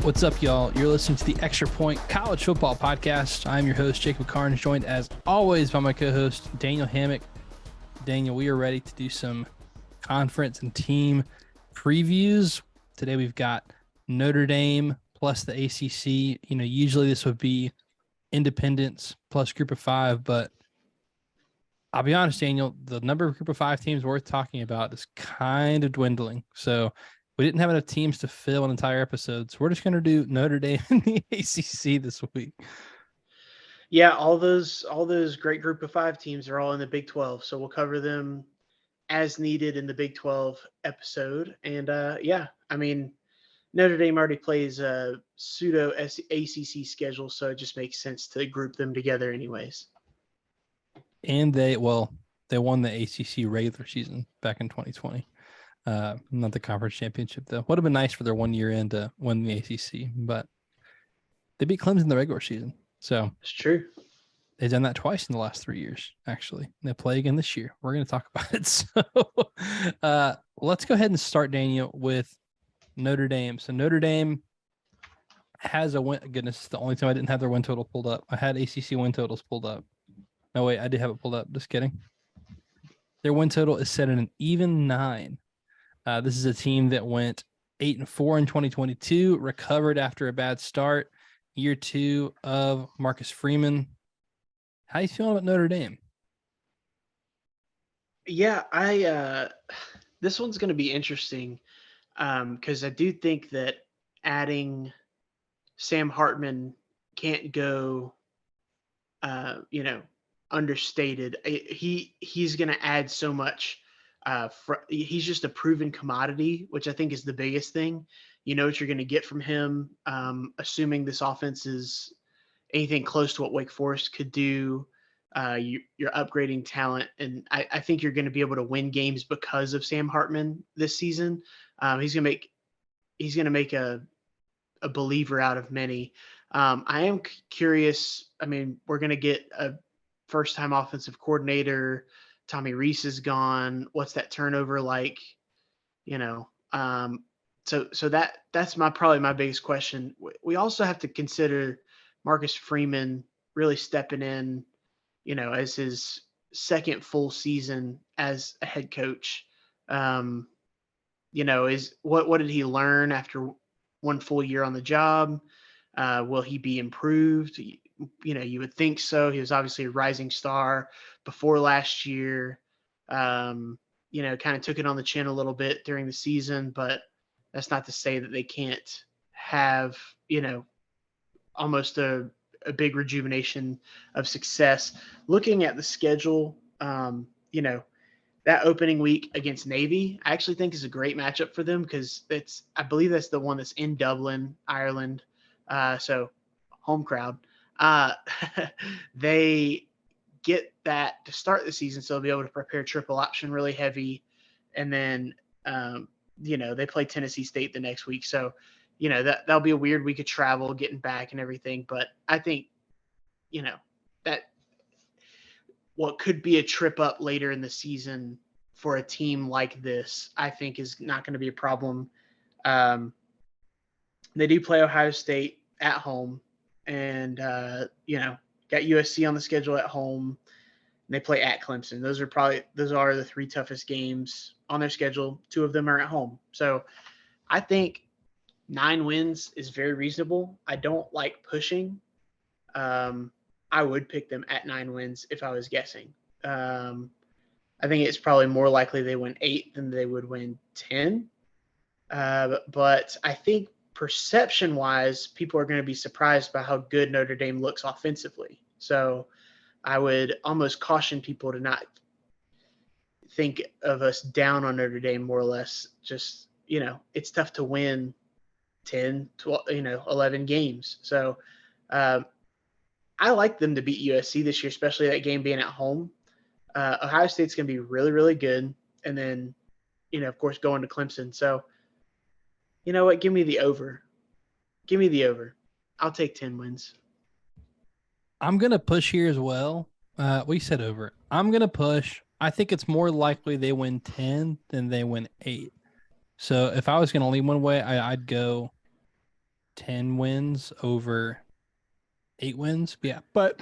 What's up, y'all? You're listening to the Extra Point College Football Podcast. I'm your host, Jacob Carnes, joined as always by my co-host, Daniel Hammock. Daniel, we are ready to do some conference and team previews. Today we've got Notre Dame plus the ACC. Usually this would be independents plus group of five, but I'll be honest, Daniel, the number of group of five teams worth talking about is kind of dwindling. So we didn't have enough teams to fill an entire episode, so we're just going to do Notre Dame and the ACC this week. Yeah, all those great group of five teams are all in the Big 12, so we'll cover them as needed in the Big 12 episode. And Notre Dame already plays a pseudo ACC schedule, so it just makes sense to group them together anyways. And they won the ACC regular season back in 2020. Not the conference championship, though. Would have been nice for their 1 year in to win the ACC, but they beat Clemson in the regular season. So it's true. They've done that twice in the last 3 years, actually. They play again this year. We're going to talk about it. So let's go ahead and start, Daniel, with Notre Dame. So Notre Dame has a win. Goodness, the only time I didn't have their win total pulled up. I had ACC win totals pulled up. No, wait, I did have it pulled up. Just kidding. Their win total is set at an even 9. This is a team that went 8-4 in 2022, recovered after a bad start. Year 2 of Marcus Freeman. How you feeling about Notre Dame? Yeah, this one's going to be interesting because I do think that adding Sam Hartman can't go, understated. He's going to add so much. He's just a proven commodity, which I think is the biggest thing. You know what you're going to get from him, assuming this offense is anything close to what Wake Forest could do. You're upgrading talent, and I think you're going to be able to win games because of Sam Hartman this season. He's going to make a believer out of many. I am curious. I mean, we're going to get a first-time offensive coordinator. Tommy Rees is gone. What's that turnover like? So that's probably my biggest question. We also have to consider Marcus Freeman really stepping in, as his second full season as a head coach. Is what did he learn after one full year on the job? Will he be improved? You would think so. He was obviously a rising star before last year. Kind of took it on the chin a little bit during the season, but that's not to say that they can't have, almost a big rejuvenation of success. Looking at the schedule, that opening week against Navy, I actually think is a great matchup for them because I believe that's the one that's in Dublin, Ireland. So home crowd. They get that to start the season, so they'll be able to prepare triple option really heavy. And then, they play Tennessee State the next week. So, that'll be a weird week of travel, getting back and everything. But I think, that what could be a trip up later in the season for a team like this, I think is not going to be a problem. They do play Ohio State at home and, got USC on the schedule at home. And they play at Clemson. Those are the 3 toughest games on their schedule. 2 of them are at home. So I think 9 wins is very reasonable. I don't like pushing. I would pick them at 9 wins if I was guessing. I think it's probably more likely they win 8 than they would win 10. But I think perception-wise, people are going to be surprised by how good Notre Dame looks offensively. So I would almost caution people to not think of us down on Notre Dame, more or less. Just, it's tough to win 10, 12, 11 games. So I like them to beat USC this year, especially that game being at home. Ohio State's going to be really, really good. And then, of course, going to Clemson. So, you know what? Give me the over. Give me the over. I'll take 10 wins. I'm going to push here as well. We said over. I'm going to push. I think it's more likely they win 10 than they win 8. So if I was going to lean one way, I'd go 10 wins over 8 wins. Yeah, but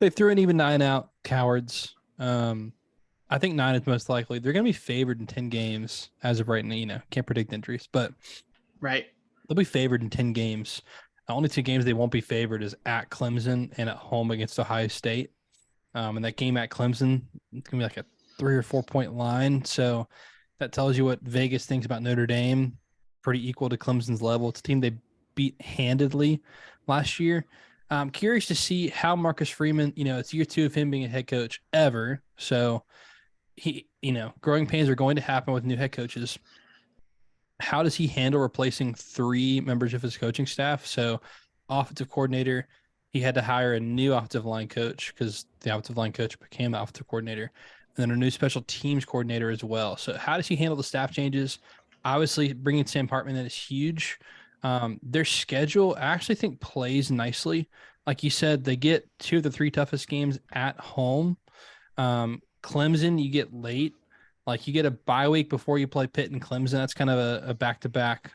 they threw an even 9 out. Cowards. I think 9 is most likely. They're going to be favored in 10 games as of right now. Can't predict injuries, but Right. they'll be favored in 10 games. The only 2 games they won't be favored is at Clemson and at home against Ohio State. And that game at Clemson, it's going to be like a 3 or 4 point line. So that tells you what Vegas thinks about Notre Dame. Pretty equal to Clemson's level. It's a team they beat handedly last year. I'm curious to see how Marcus Freeman, it's year 2 of him being a head coach ever. So he, growing pains are going to happen with new head coaches. How does he handle replacing 3 members of his coaching staff? So offensive coordinator, he had to hire a new offensive line coach because the offensive line coach became the offensive coordinator, and then a new special teams coordinator as well. So how does he handle the staff changes? Obviously, bringing Sam Hartman in is huge. Their schedule, I actually think, plays nicely. Like you said, they get 2 of the 3 toughest games at home. Clemson, you get late. Like you get a bye week before you play Pitt and Clemson. That's kind of a back-to-back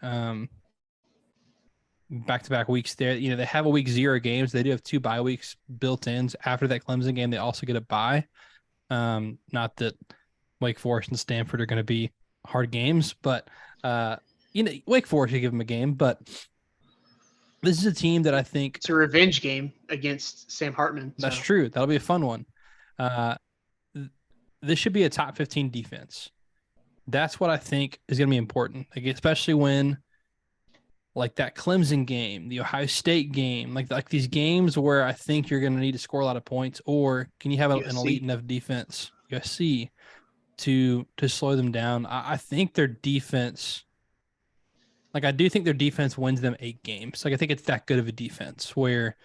weeks there. They have a week 0 games. They do have 2 bye weeks built in. After that Clemson game, they also get a bye. Not that Wake Forest and Stanford are going to be hard games, but Wake Forest should give them a game. But this is a team that I think It's a revenge game against Sam Hartman. That's true. That'll be a fun one. This should be a top 15 defense. That's what I think is going to be important, like especially when, like that Clemson game, the Ohio State game, like these games where I think you're going to need to score a lot of points, or can you have an elite enough defense, USC, to slow them down? I think their defense, I do think their defense wins them 8 games. I think it's that good of a defense where,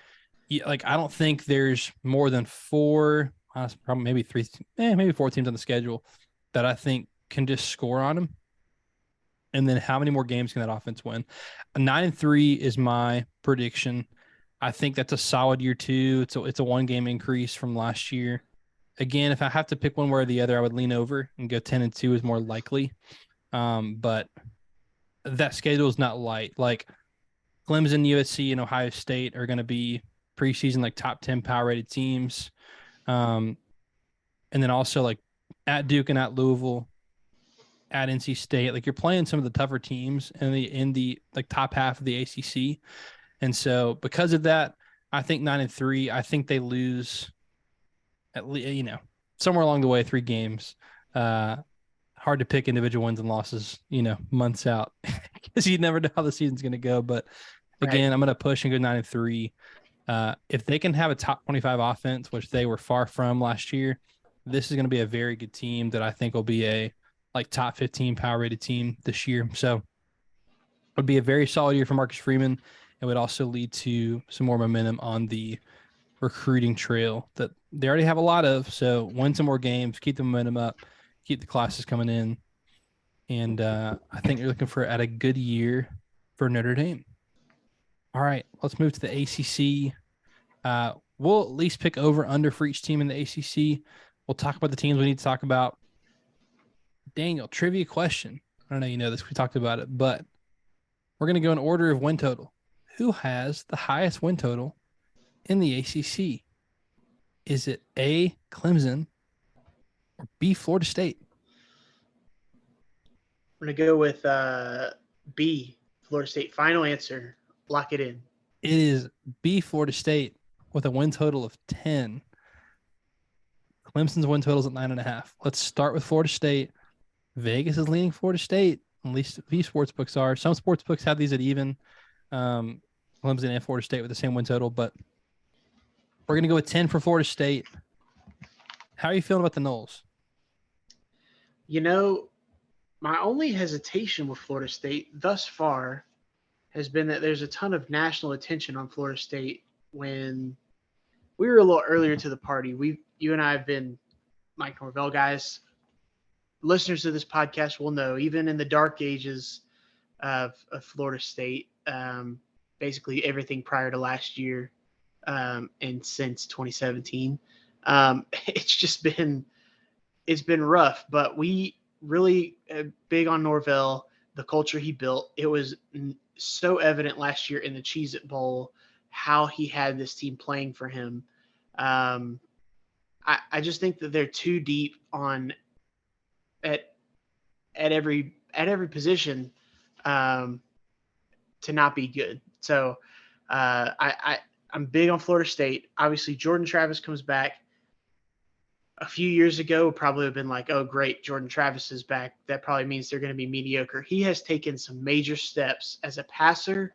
I don't think there's more than 4. Honestly, probably maybe 3, maybe 4 teams on the schedule that I think can just score on them. And then how many more games can that offense win? 9-3 is my prediction. I think that's a solid year 2. It's a 1-game increase from last year. Again, if I have to pick one way or the other, I would lean over and go 10-2 is more likely. But that schedule is not light. Like Clemson, USC, and Ohio State are going to be preseason top 10 power rated teams. And then also at Duke and at Louisville, at NC State, you're playing some of the tougher teams in the top half of the ACC. And so because of that, I think 9-3, I think they lose at least, somewhere along the way, 3 games. Hard to pick individual wins and losses, months out because you never know how the season's going to go. But again, I'm going to push and go 9-3. If they can have a top 25 offense, which they were far from last year, this is going to be a very good team that I think will be a top 15 power rated team this year. So it would be a very solid year for Marcus Freeman. It would also lead to some more momentum on the recruiting trail that they already have a lot of. So win some more games, keep the momentum up, keep the classes coming in. And I think you're looking at a good year for Notre Dame. All right, let's move to the ACC. We'll at least pick over under for each team in the ACC. We'll talk about the teams we need to talk about. Daniel, trivia question. I don't know you know this. We talked about it, but we're going to go in order of win total. Who has the highest win total in the ACC? Is it A, Clemson, or B, Florida State? I'm going to go with B, Florida State. Final answer. Lock it in. It is B, Florida State, with a win total of 10. Clemson's win total is at 9.5. Let's start with Florida State. Vegas is leaning Florida State. At least these sports books are. Some sports books have these at even. Clemson and Florida State with the same win total, but we're going to go with 10 for Florida State. How are you feeling about the Noles? My only hesitation with Florida State thus far has been that there's a ton of national attention on Florida State when we were a little earlier to the party. You and I have been Mike Norvell guys. Listeners to this podcast will know, even in the dark ages of Florida State, basically everything prior to last year and since 2017, it's been rough. But we really big on Norvell, the culture he built. It was so evident last year in the Cheez-It Bowl how he had this team playing for him. I just think that they're too deep on at every position to not be good. So I'm big on Florida State. Obviously, Jordan Travis comes back. A few years ago, probably have been like, oh, great, Jordan Travis is back. That probably means they're going to be mediocre. He has taken some major steps as a passer,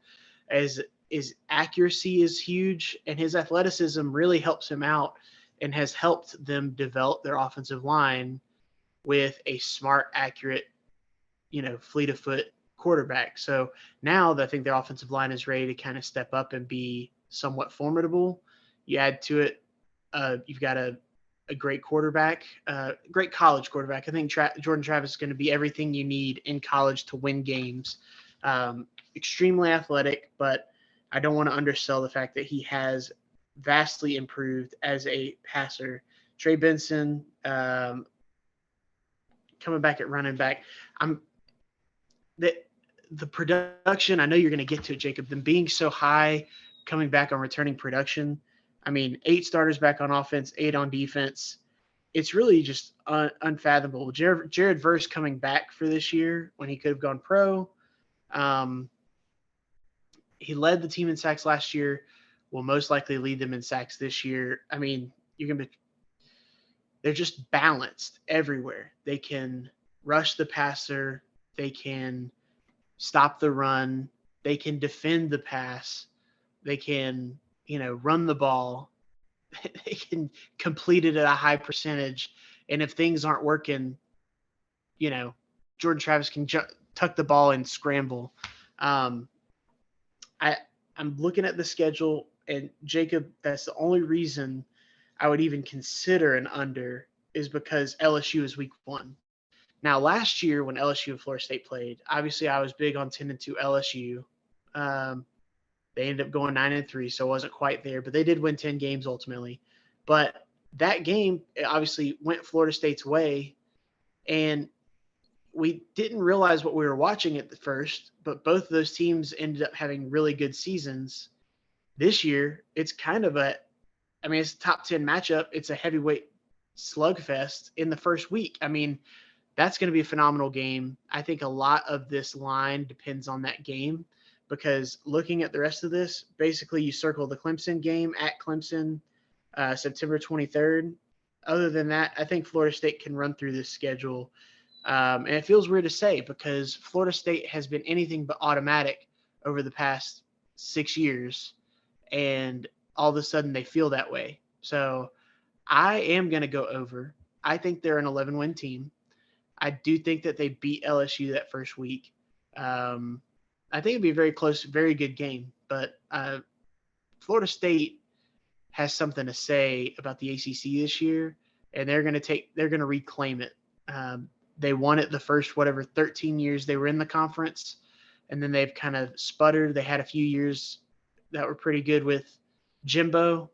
as his accuracy is huge, and his athleticism really helps him out and has helped them develop their offensive line with a smart, accurate, fleet of foot quarterback. So now that I think their offensive line is ready to kind of step up and be somewhat formidable, you add to it, you've got a great quarterback, great college quarterback. I think Jordan Travis is going to be everything you need in college to win games. Extremely athletic, but I don't want to undersell the fact that he has vastly improved as a passer. Trey Benson coming back at running back. The production, I know you're going to get to it, Jacob, them being so high, coming back on returning production. I mean, 8 starters back on offense, 8 on defense. It's really just unfathomable. Jared Verse coming back for this year when he could have gone pro. He led the team in sacks last year, will most likely lead them in sacks this year. I mean, they're just balanced everywhere. They can rush the passer. They can stop the run. They can defend the pass. They can, run the ball. They can complete it at a high percentage. And if things aren't working, Jordan Travis can tuck the ball and scramble. I'm looking at the schedule, and Jacob, that's the only reason I would even consider an under is because LSU is week 1. Now, last year when LSU and Florida State played, obviously I was big on 10-2 LSU. They ended up going 9-3, so it wasn't quite there, but they did win 10 games ultimately. But that game obviously went Florida State's way, and we didn't realize what we were watching at the first, but both of those teams ended up having really good seasons. This year, it's kind of it's a top 10 matchup. It's a heavyweight slugfest in the first week. I mean, that's going to be a phenomenal game. I think a lot of this line depends on that game, because looking at the rest of this, basically you circle the Clemson game at Clemson, September 23rd. Other than that, I think Florida State can run through this schedule. And it feels weird to say because Florida State has been anything but automatic over the past 6 years, and all of a sudden they feel that way. So I am going to go over. I think they're an 11-win team. I do think that they beat LSU that first week. I think it'd be a very close, very good game. But Florida State has something to say about the ACC this year, and they're going to reclaim it. They won it the first 13 years they were in the conference, and then they've kind of sputtered. They had a few years that were pretty good with Jimbo.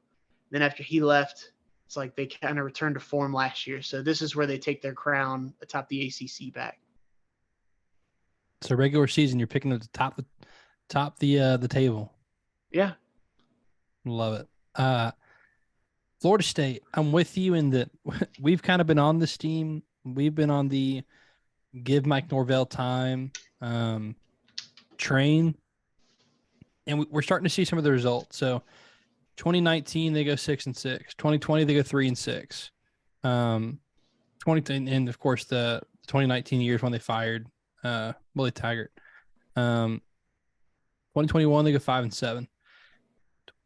Then after he left, it's like they kind of returned to form last year. So this is where they take their crown atop the ACC back. So regular season, you're picking at the top the table. Yeah, love it. Florida State, I'm with you in that we've kind of been on this team. We've been on the give Mike Norvell time train, and we're starting to see some of the results. So 2019, they go 6-6. 2020, they go 3-6. 20, and of course the 2019 years when they fired Willie Taggart. 2021, they go 5-7.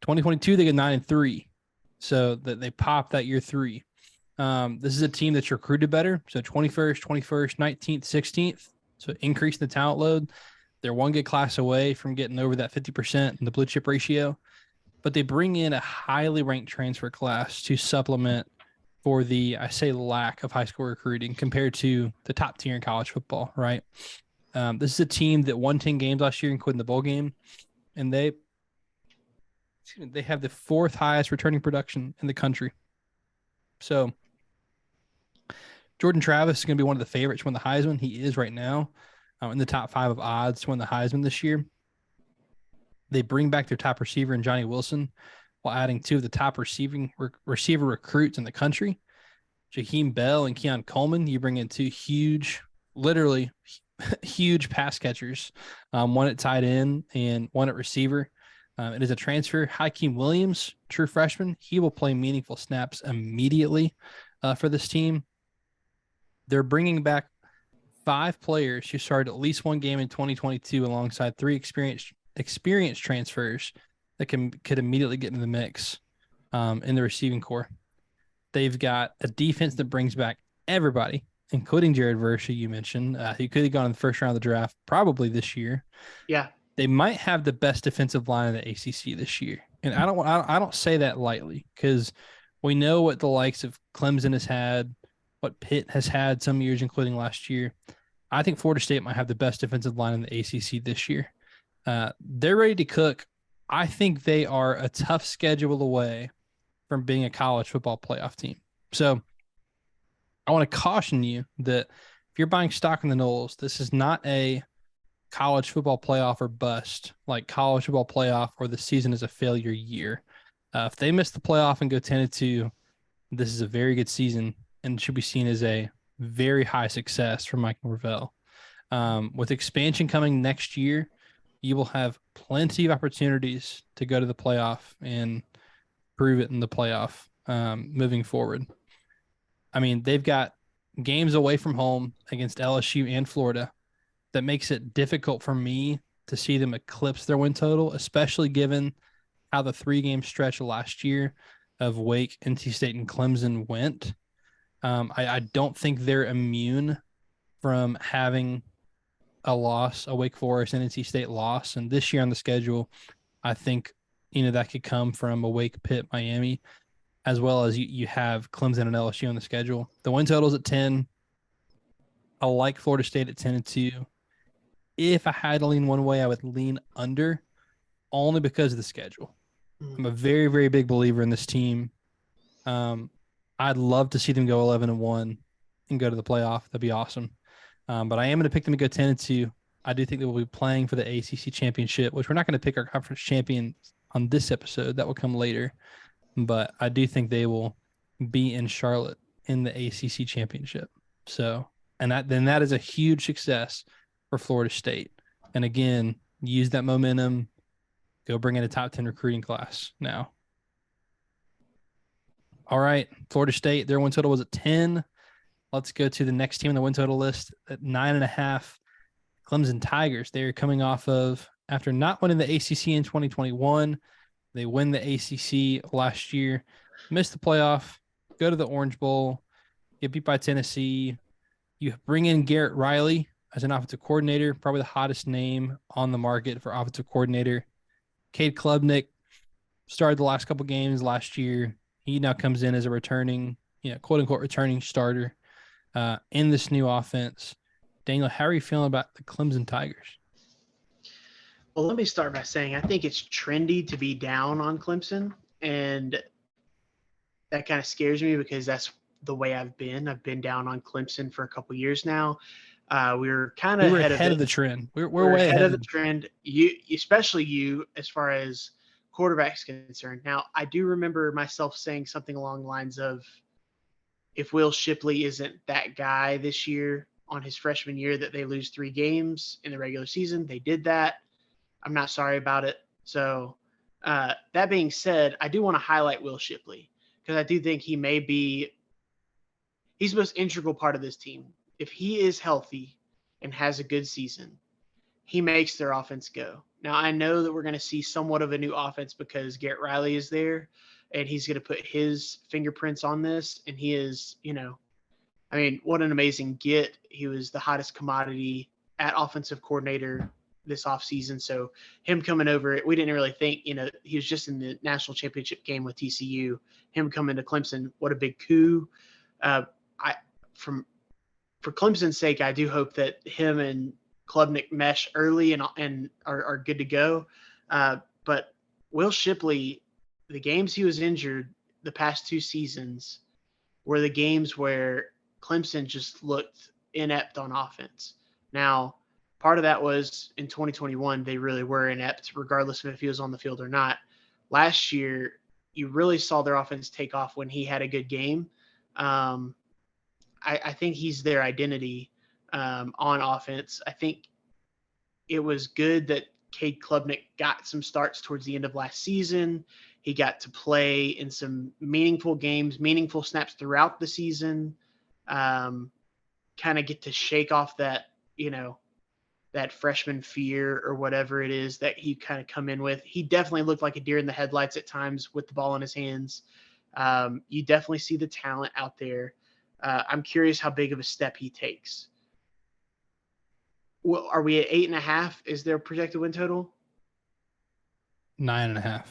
2022, they go 9-3. So that they popped that year 3. This is a team that's recruited better. So 21st, 19th, 16th. So increase the talent load. They're one good class away from getting over that 50% in the blue chip ratio. But they bring in a highly ranked transfer class to supplement for the lack of high school recruiting compared to the top tier in college football, right? This is a team that won 10 games last year, including the bowl game, and they have the 4th highest returning production in the country. So Jordan Travis is going to be one of the favorites to win the Heisman. He is right now in the top 5 of odds to win the Heisman this year. They bring back their top receiver in Johnny Wilson while adding two of the top receiver recruits in the country, Jaheim Bell and Keon Coleman. You bring in two huge, literally huge pass catchers, one at tight end and one at receiver. It is a transfer. Hakeem Williams, true freshman, he will play meaningful snaps immediately for this team. They're bringing back 5 players who started at least one game in 2022 alongside 3 experienced transfers that could immediately get into the mix in the receiving core. They've got a defense that brings back everybody, including Jared Verse, who you mentioned, who could have gone in the first round of the draft probably this year. Yeah. They might have the best defensive line in the ACC this year. And I don't say that lightly, because we know what the likes of Clemson has had, what Pitt has had some years, including last year. I think Florida State might have the best defensive line in the ACC this year. They're ready to cook. I think they are a tough schedule away from being a college football playoff team. So I want to caution you that if you're buying stock in the Noles, this is not a college football playoff or bust, like college football playoff or the season is a failure year. If they miss the playoff and go 10-2, this is a very good season and should be seen as a very high success for Mike Norvell. With expansion coming next year, you will have plenty of opportunities to go to the playoff and prove it in the playoff moving forward. I mean, they've got games away from home against LSU and Florida that makes it difficult for me to see them eclipse their win total, especially given how the 3-game stretch last year of Wake, NC State, and Clemson went. I don't think they're immune from having a loss, a Wake Forest and NC State loss. And this year on the schedule, I think, that could come from a Wake, Pitt, Miami, as well as you have Clemson and LSU on the schedule. The win total's at 10. I like Florida State at 10-2. If I had to lean one way, I would lean under, only because of the schedule. I'm a very, very big believer in this team. I'd love to see them go 11-1 and go to the playoff. That'd be awesome. But I am going to pick them to go 10-2. I do think they will be playing for the ACC championship, which we're not going to pick our conference champion on this episode. That will come later. But I do think they will be in Charlotte in the ACC championship. So, and that is a huge success for Florida State. And again, use that momentum. Go bring in a top 10 recruiting class now. All right, Florida State, their win total was at 10. Let's go to the next team on the win total list at 9.5. Clemson Tigers. They are coming off of, after not winning the ACC in 2021, they win the ACC last year, miss the playoff, go to the Orange Bowl, get beat by Tennessee. You bring in Garrett Riley as an offensive coordinator, probably the hottest name on the market for offensive coordinator. Cade Klubnik started the last couple games last year. He now comes in as a returning, quote unquote, returning starter in this new offense. Daniel, how are you feeling about the Clemson Tigers? Well, let me start by saying I think it's trendy to be down on Clemson, and that kind of scares me because that's the way I've been. I've been down on Clemson for a couple years now. We're kind of ahead of the trend. We're way ahead of the trend. Especially you, as far as quarterback's concerned. Now, I do remember myself saying something along the lines of, if Will Shipley isn't that guy this year on his freshman year, that they lose 3 games in the regular season. They did that. I'm not sorry about it. So that being said, I do want to highlight Will Shipley because I do think he's the most integral part of this team. If he is healthy and has a good season, he makes their offense go. Now, I know that we're going to see somewhat of a new offense because Garrett Riley is there and he's going to put his fingerprints on this. And he is, what an amazing get. He was the hottest commodity at offensive coordinator this offseason. So him coming over, we didn't really think, he was just in the national championship game with TCU. Him coming to Clemson, what a big coup. For Clemson's sake, I do hope that him and Klubnik mesh early and are good to go. But Will Shipley, the games he was injured the past 2 seasons were the games where Clemson just looked inept on offense. Now, part of that was in 2021, they really were inept, regardless of if he was on the field or not. Last year, you really saw their offense take off when he had a good game. I think he's their identity on offense. I think it was good that Cade Klubnik got some starts towards the end of last season. He got to play in some meaningful games, meaningful snaps throughout the season, kind of get to shake off that, that freshman fear or whatever it is that he kind of come in with. He definitely looked like a deer in the headlights at times with the ball in his hands. You definitely see the talent out there. I'm curious how big of a step he takes. Well, are we at 8.5? Is their projected win total? 9.5.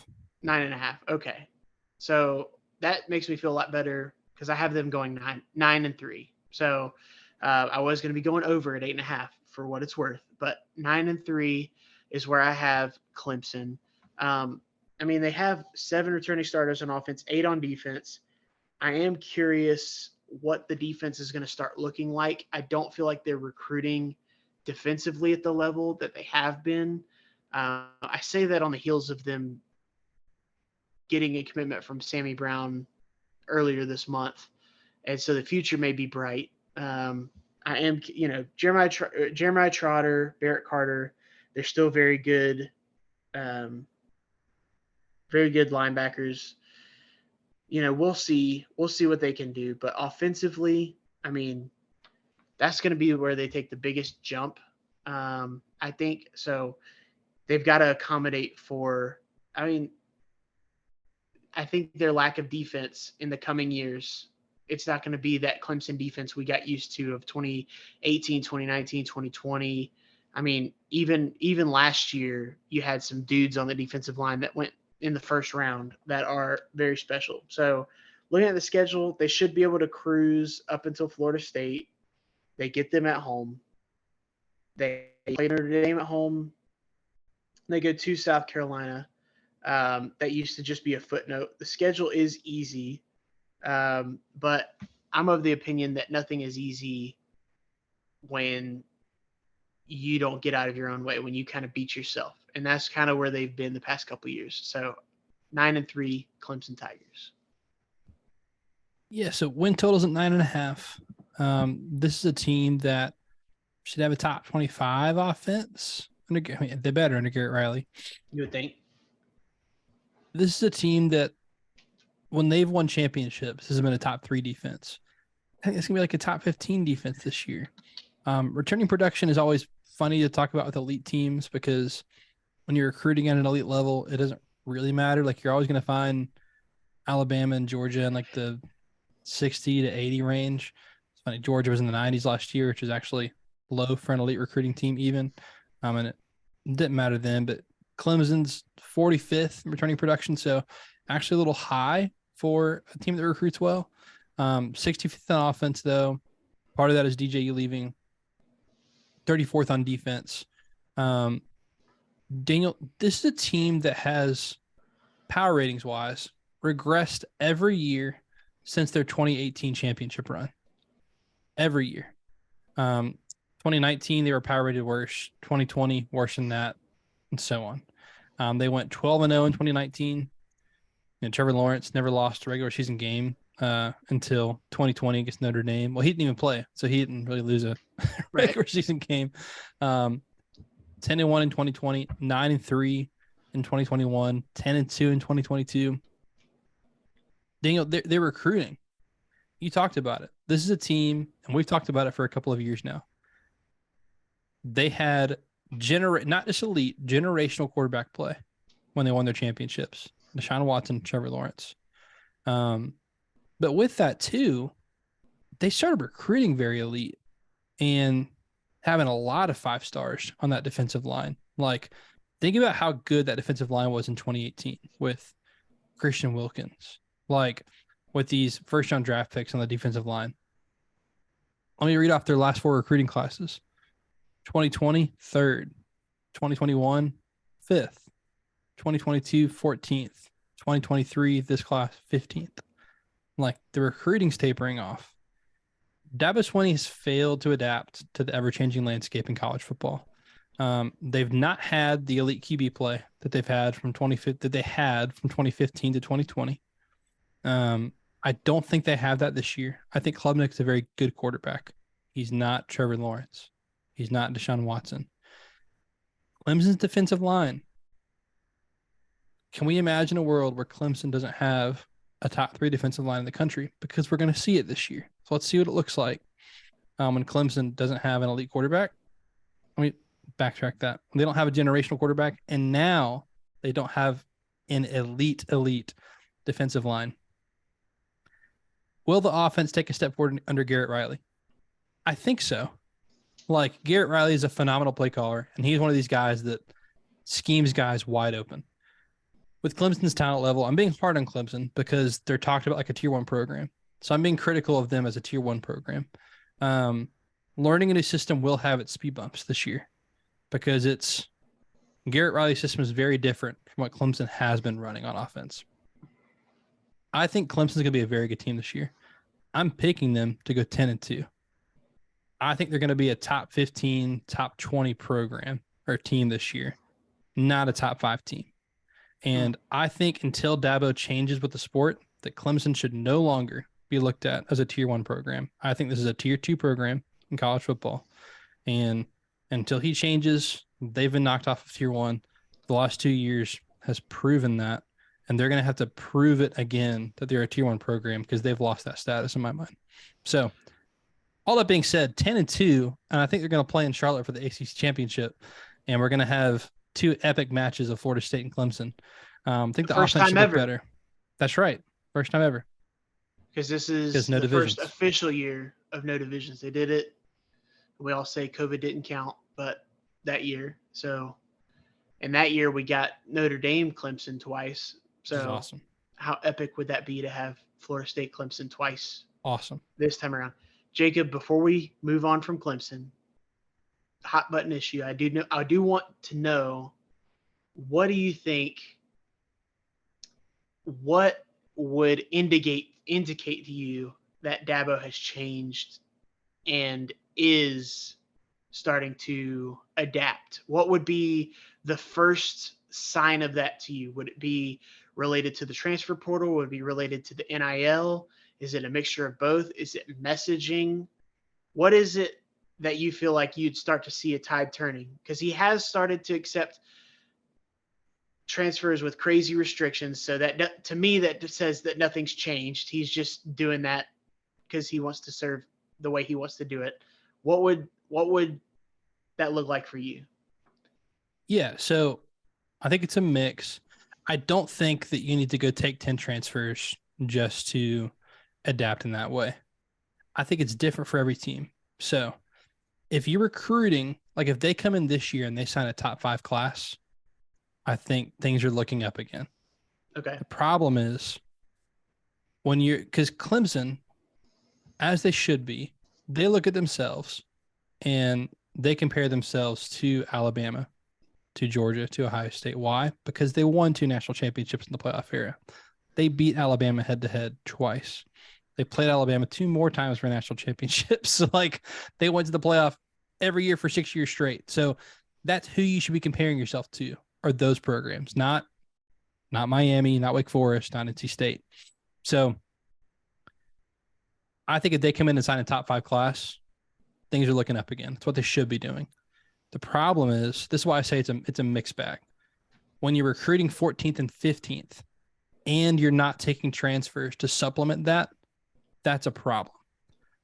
9.5. Okay. So that makes me feel a lot better because I have them going 9-3. So I was going to be going over at 8.5 for what it's worth, but 9-3 is where I have Clemson. They have 7 returning starters on offense, 8 on defense. I am curious what the defense is going to start looking like. I don't feel like they're recruiting defensively at the level that they have been. I say that on the heels of them getting a commitment from Sammy Brown earlier this month. And so the future may be bright. Jeremiah Trotter, Barrett Carter, they're still very good linebackers. We'll see what they can do, but offensively, that's going to be where they take the biggest jump. I think so. They've got to accommodate for, I think their lack of defense in the coming years, it's not going to be that Clemson defense we got used to of 2018, 2019, 2020. Even last year, you had some dudes on the defensive line that went in the first round that are very special. So looking at the schedule, they should be able to cruise up until Florida State. They get them at home. They play Notre Dame at home. They go to South Carolina. That used to just be a footnote. The schedule is easy, but I'm of the opinion that nothing is easy when you don't get out of your own way, when you kind of beat yourself. And that's kind of where they've been the past couple of years. So 9-3 Clemson Tigers. Yeah, so win totals at 9.5. This is a team that should have a top 25 offense. They better under Garrett Riley. You would think. This is a team that when they've won championships, has been a top 3 defense. I think it's going to be like a top 15 defense this year. Returning production is always funny to talk about with elite teams because when you're recruiting at an elite level, it doesn't really matter. Like you're always going to find Alabama and Georgia in like the 60 to 80 range. It's funny. Georgia was in the 90s last year, which is actually low for an elite recruiting team even. And it didn't matter then, but Clemson's 45th in returning production. So actually a little high for a team that recruits well. 65th on offense though. Part of that is DJU leaving. 34th on defense. Daniel, this is a team that has power ratings wise regressed every year since their 2018 championship run. Every year. 2019, they were power rated worse. 2020, worse than that, and so on. They went 12-0 in 2019. Trevor Lawrence never lost a regular season game until 2020 against Notre Dame. Well, he didn't even play, so he didn't really lose a regular season game. 10-1 in 2020, 9-3 in 2021, 10-2 in 2022. Daniel, they're recruiting. You talked about it. This is a team, and we've talked about it for a couple of years now. They had not just elite, generational quarterback play when they won their championships. Deshaun Watson, Trevor Lawrence. But with that too, they started recruiting very elite and having a lot of 5 stars on that defensive line. Like, think about how good that defensive line was in 2018 with Christian Wilkins. Like, with these first-round draft picks on the defensive line. Let me read off their last 4 recruiting classes. 2020, 3rd. 2021, 5th. 2022, 14th. 2023, this class, 15th. Like, the recruiting's tapering off. Dabo Swinney has failed to adapt to the ever-changing landscape in college football. They've not had the elite QB play that they had from 2015 to 2020. I don't think they have that this year. I think Klubnik's a very good quarterback. He's not Trevor Lawrence. He's not Deshaun Watson. Clemson's defensive line. Can we imagine a world where Clemson doesn't have a top 3 defensive line in the country? Because we're going to see it this year. So let's see what it looks like when Clemson doesn't have an elite quarterback. Let me backtrack that. They don't have a generational quarterback, and now they don't have an elite defensive line. Will the offense take a step forward under Garrett Riley? I think so. Like, Garrett Riley is a phenomenal play caller, and he's one of these guys that schemes guys wide open. With Clemson's talent level, I'm being hard on Clemson because they're talked about like a tier 1 program. So I'm being critical of them as a tier 1 program. Learning a new system will have its speed bumps this year because Garrett Riley's system is very different from what Clemson has been running on offense. I think Clemson's going to be a very good team this year. I'm picking them to go 10-2. I think they're going to be a top 15, top 20 program or team this year, not a top 5 team. And I think until Dabo changes with the sport, that Clemson should no longer be looked at as a tier 1 program. I think this is a tier 2 program in college football. And until he changes, they've been knocked off of tier 1. The last 2 years has proven that. And they're going to have to prove it again that they're a tier 1 program because they've lost that status in my mind. So all that being said, 10-2, and I think they're going to play in Charlotte for the ACC championship. And we're going to have 2 epic matches of Florida State and Clemson. I think the first offense time should look ever. better. That's right. First time ever. Because this is no the divisions. first official year of no divisions. They did it. We all say COVID didn't count, but that year. So, and that year we got Notre Dame, Clemson twice. So This is awesome. How epic would that be to have Florida State, Clemson twice? Awesome. This time around. Jacob, before we move on from Clemson, hot button issue. I do want to know, what do you think? What would indicate to you that Dabo has changed and is starting to adapt? What would be the first sign of that to you? Would it be related to the transfer portal? Would it be related to the NIL? Is it a mixture of both? Is it messaging? What is it that you feel like you'd start to see a tide turning? Because he has started to accept transfers with crazy restrictions. So that, to me, that says that nothing's changed. He's just doing that because he wants to serve the way he wants to do it. What would that look like for you? Yeah, so I think it's a mix. I don't think that you need to go take 10 transfers just to adapt in that way. I think it's different for every team. So if you're recruiting, like if they come in this year and they sign a top 5 class, I think things are looking up again. Okay. The problem is because Clemson, as they should be, they look at themselves and they compare themselves to Alabama, to Georgia, to Ohio State. Why? Because they won 2 national championships in the playoff era. They beat Alabama head-to-head twice. They played Alabama 2 more times for national championships. So, like, they went to the playoff every year for 6 years straight. So that's who you should be comparing yourself to, are those programs, not Miami, not Wake Forest, not NC State. So I think if they come in and sign a top 5 class, things are looking up again. That's what they should be doing. The problem is, this is why I say it's a mixed bag. When you're recruiting 14th and 15th and you're not taking transfers to supplement that, that's a problem.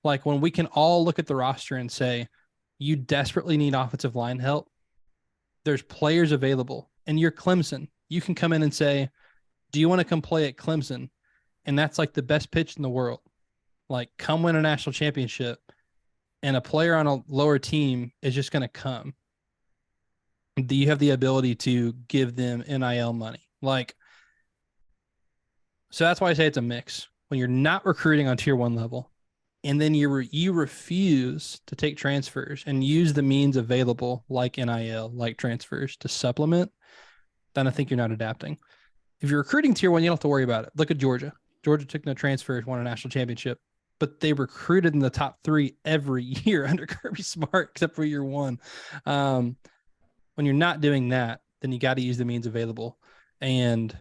Like, when we can all look at the roster and say, you desperately need offensive line help, there's players available, and you're Clemson. You can come in and say, do you want to come play at Clemson? And that's like the best pitch in the world. Like, come win a national championship, and a player on a lower team is just going to come. Do you have the ability to give them NIL money? Like, so that's why I say it's a mix. When you're not recruiting on tier 1 level, and then you refuse to take transfers and use the means available like NIL, like transfers, to supplement, then I think you're not adapting. If you're recruiting tier 1, you don't have to worry about it. Look at Georgia. Georgia took no transfers, won a national championship, but they recruited in the top 3 every year under Kirby Smart, except for year 1. when you're not doing that, then you got to use the means available. And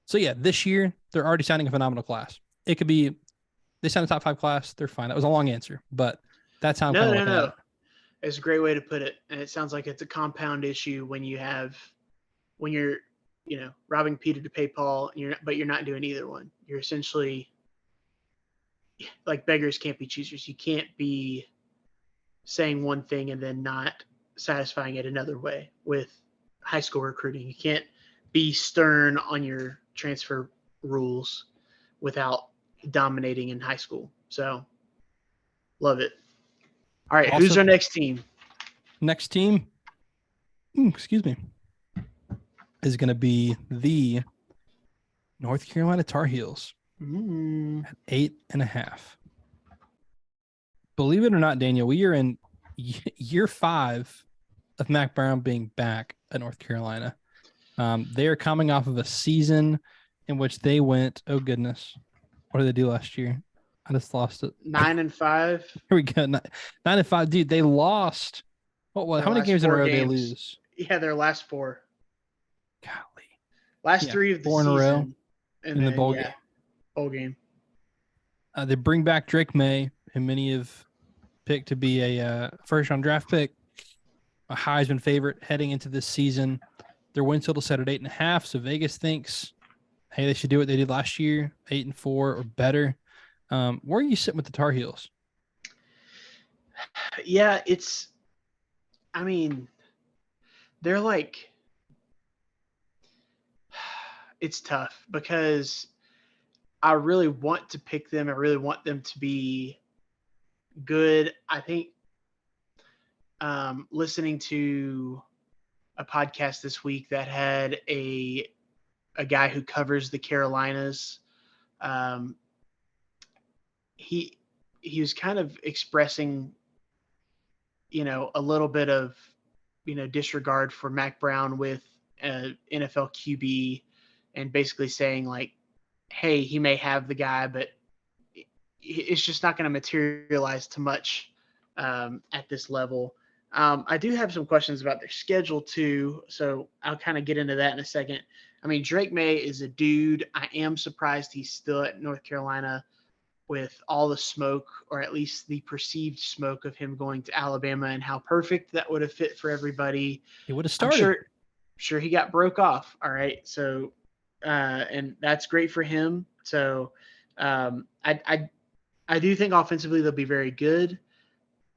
so, yeah, this year they're already signing a phenomenal class. It could be they sign a top 5 class. They're fine. That was a long answer, but that's how I'm kind of looking at it. It's a great way to put it. And it sounds like it's a compound issue when you're, robbing Peter to pay Paul, but you're not doing either one. You're essentially like beggars can't be choosers. You can't be saying one thing and then not satisfying it another way with high school recruiting. You can't be stern on your transfer rules without dominating in high school. So love it. All right, Also, who's our next team? Next team, excuse me, is going to be the North Carolina Tar Heels at 8.5. Believe it or not, Daniel, we are in year 5 of Mac Brown being back at North Carolina. They are coming off of a season in which they went, oh goodness, what did they do last year? I just lost it. 9-5. Here we go. 9-5. Dude, they lost. How many games in a row did they lose? Yeah, their last 4. Golly. Last 3 of the 4 season. in a row in the bowl game. Bowl game. They bring back Drake May, who many have picked to be a first-round draft pick, a Heisman favorite heading into this season. Their win total set at 8.5, so Vegas thinks, hey, they should do what they did last year, 8-4 or better. Where are you sitting with the Tar Heels? Yeah, they're like, it's tough because I really want to pick them. I really want them to be good. I think listening to a podcast this week that had a guy who covers the Carolinas, he was kind of expressing, a little bit of, disregard for Mac Brown with an NFL QB, and basically saying like, hey, he may have the guy, but it's just not going to materialize to much at this level. I do have some questions about their schedule too, so I'll kind of get into that in a second. I mean, Drake May is a dude. I am surprised he's still at North Carolina with all the smoke, or at least the perceived smoke of him going to Alabama and how perfect that would have fit for everybody. He would have started. I'm sure he got broke off. All right. So, and that's great for him. So I do think offensively they'll be very good.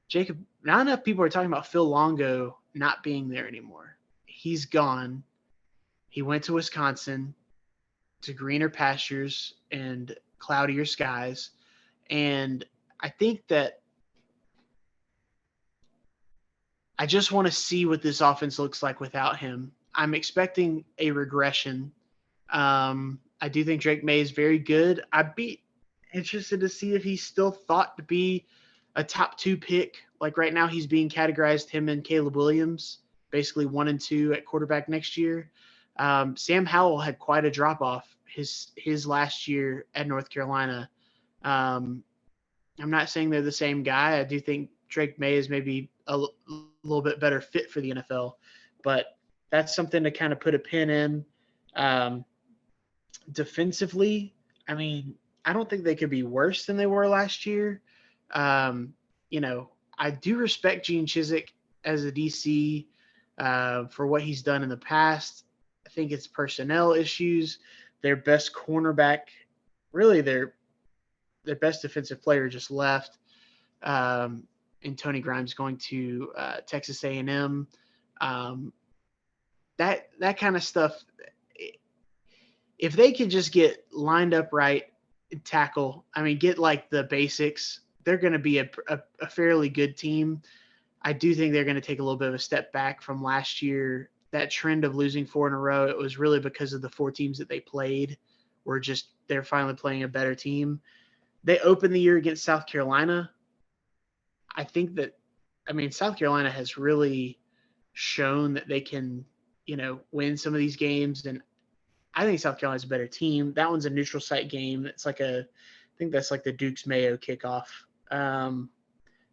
Jacob, not enough people are talking about Phil Longo not being there anymore. He's gone. He went to Wisconsin to greener pastures and cloudier skies. And I think that I just want to see what this offense looks like without him. I'm expecting a regression. I do think Drake May is very good. I'd be interested to see if he's still thought to be a top 2 pick. Like right now he's being categorized, him and Caleb Williams, basically 1 and 2 at quarterback next year. Sam Howell had quite a drop off his last year at North Carolina. I'm not saying they're the same guy. I do think Drake May is maybe a little bit better fit for the NFL, but that's something to kind of put a pin in. Defensively, I mean, I don't think they could be worse than they were last year. I do respect Gene Chizik as a DC for what he's done in the past. I think it's personnel issues. Their best cornerback, really their best defensive player just left. And Tony Grimes going to Texas A&M. That kind of stuff, if they could just get lined up right and tackle, get like the basics, they're going to be a fairly good team. I do think they're going to take a little bit of a step back from last year. That trend of losing 4 in a row, it was really because of the 4 teams that they played they're finally playing a better team. They opened the year against South Carolina. I think that, South Carolina has really shown that they can, win some of these games. And I think South Carolina's a better team. That one's a neutral site game. It's like I think that's like the Duke's Mayo kickoff. Then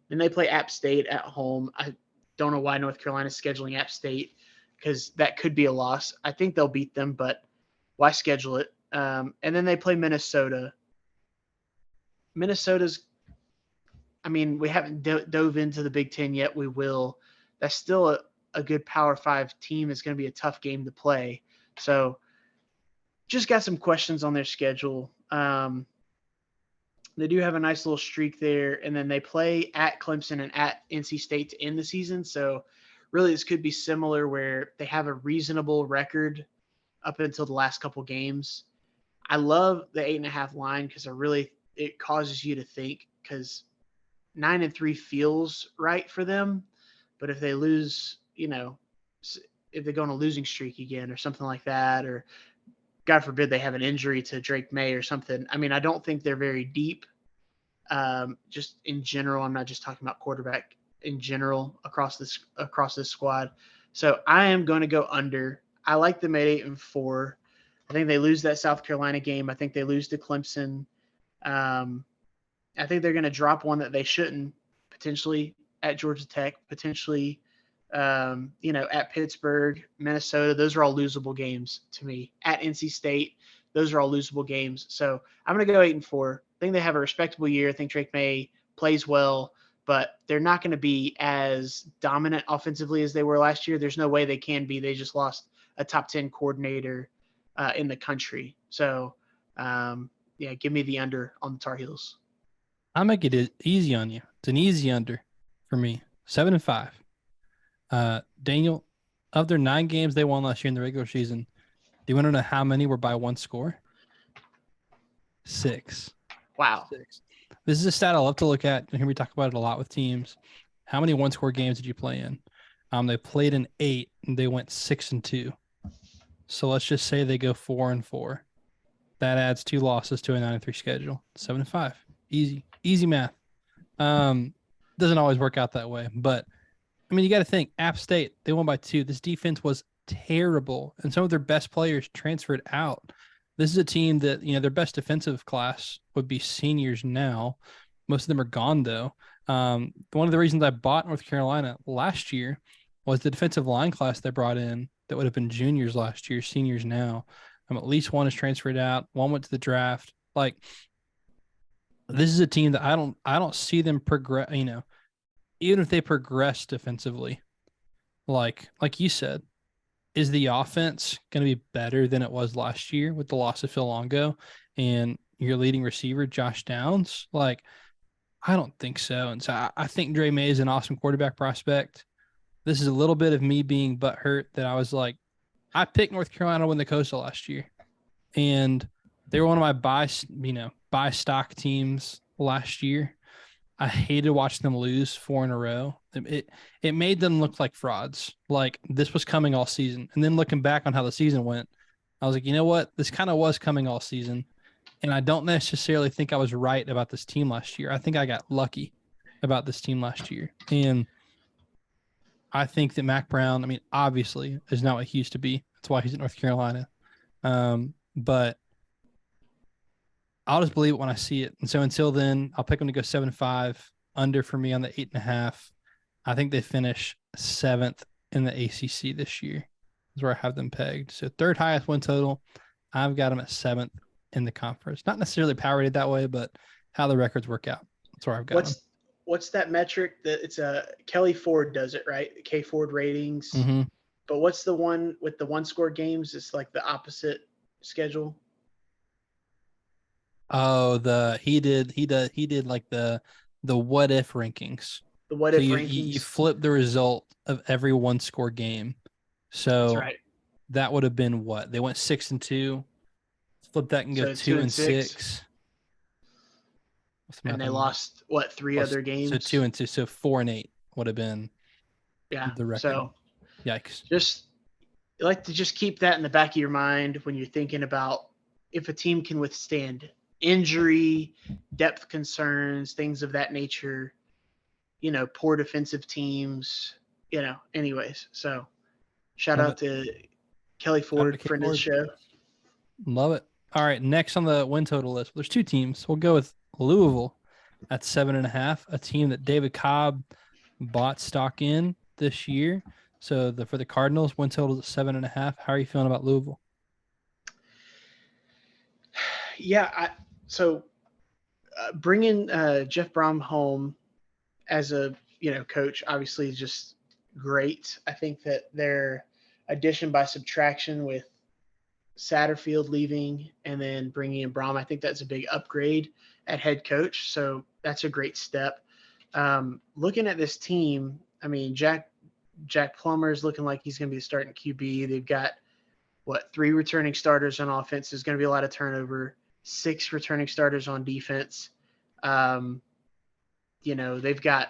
they play App State at home. I don't know why North Carolina's scheduling App State because that could be a loss. I think they'll beat them, but why schedule it? And then they play Minnesota. Minnesota's, I mean, we haven't dove into the Big Ten yet. We will. That's still a good Power 5 team. It's going to be a tough game to play. So just got some questions on their schedule. They do have a nice little streak there, and then they play at Clemson and at NC State to end the season. So really this could be similar where they have a reasonable record up until the last couple games. I love the 8.5 line because it causes you to think, because 9-3 feels right for them. But if they lose, if they go on a losing streak again or something like that, or God forbid they have an injury to Drake May or something. I mean, I don't think they're very deep. Just in general, I'm not just talking about quarterback, in general across this squad. So I am going to go under. I like them at 8-4. I think they lose that South Carolina game. I think they lose to Clemson. I think they're going to drop one that they shouldn't, potentially at Georgia Tech, potentially at Pittsburgh, Minnesota. Those are all losable games to me. At NC State, those are all losable games. So I'm going to go 8-4. I think they have a respectable year. I think Drake May plays well, but they're not going to be as dominant offensively as they were last year. There's no way they can be. They just lost a top 10 coordinator in the country. So, give me the under on the Tar Heels. I'll make it easy on you. It's an easy under for me. 7-5. Daniel, of their 9 games they won last year in the regular season, do you want to know how many were by one score? 6. Wow. 6. This is a stat I love to look at. You hear me talk about it a lot with teams. How many one-score games did you play in? They played in 8, and they went 6-2. So let's just say they go 4-4. That adds 2 losses to a 9-3 schedule. 7-5. Easy math. Doesn't always work out that way, but I mean, you got to think, App State, they won by 2. This defense was terrible, and some of their best players transferred out. This is a team that, their best defensive class would be seniors now. Most of them are gone, though. One of the reasons I bought North Carolina last year was the defensive line class they brought in that would have been juniors last year, seniors now. At least one is transferred out. One went to the draft. This is a team that I don't see them progress, even if they progress defensively, like you said, is the offense going to be better than it was last year with the loss of Phil Longo and your leading receiver, Josh Downs? I don't think so. And so I think Dre May is an awesome quarterback prospect. This is a little bit of me being butthurt that I was like, I picked North Carolina to win the Coastal last year, and they were one of my buy stock teams last year. I hated watching them lose 4 in a row. It made them look like frauds. Like this was coming all season. And then looking back on how the season went, I was like, you know what? This kind of was coming all season. And I don't necessarily think I was right about this team last year. I think I got lucky about this team last year. And I think that Mac Brown, obviously is not what he used to be. That's why he's at North Carolina. But I'll just believe it when I see it. And so until then, I'll pick them to go 7-5, under for me on the 8.5. I think they finish 7th in the ACC this year. Is where I have them pegged. So 3rd highest win total. I've got them at 7th in the conference. Not necessarily power rated that way, but how the records work out. That's where I've got them. What's that metric that it's Kelly Ford does it, right? The K Ford ratings. Mm-hmm. But what's the one with the 1-score games? It's like the opposite schedule. Oh, he did like the what if rankings. The what if rankings. You flip the result of every 1-score game. So that's right. That would have been what? They went 6-2. Flip that and go 2-6. And they lost 3 other games? So 2-2. So 4-8 would have been the record. So yikes. Just you like to just keep that in the back of your mind when you're thinking about if a team can withstand injury, depth concerns, things of that nature, poor defensive teams, anyways. So shout out to Kelly Ford, friend of the show. Love it. All right. Next on the win total list, there's 2 teams. We'll go with Louisville at 7.5, a team that David Cobb bought stock in this year. So for the Cardinals, win total is 7.5. How are you feeling about Louisville? Yeah, so bringing Jeff Brom home as a coach obviously is just great. I think that their addition by subtraction with Satterfield leaving and then bringing in Brom, I think that's a big upgrade at head coach. So that's a great step. Looking at this team, I mean, Jack Plummer is looking like he's going to be the starting QB. They've got 3 returning starters on offense. There's going to be a lot of turnover. 6 returning starters on defense. They've got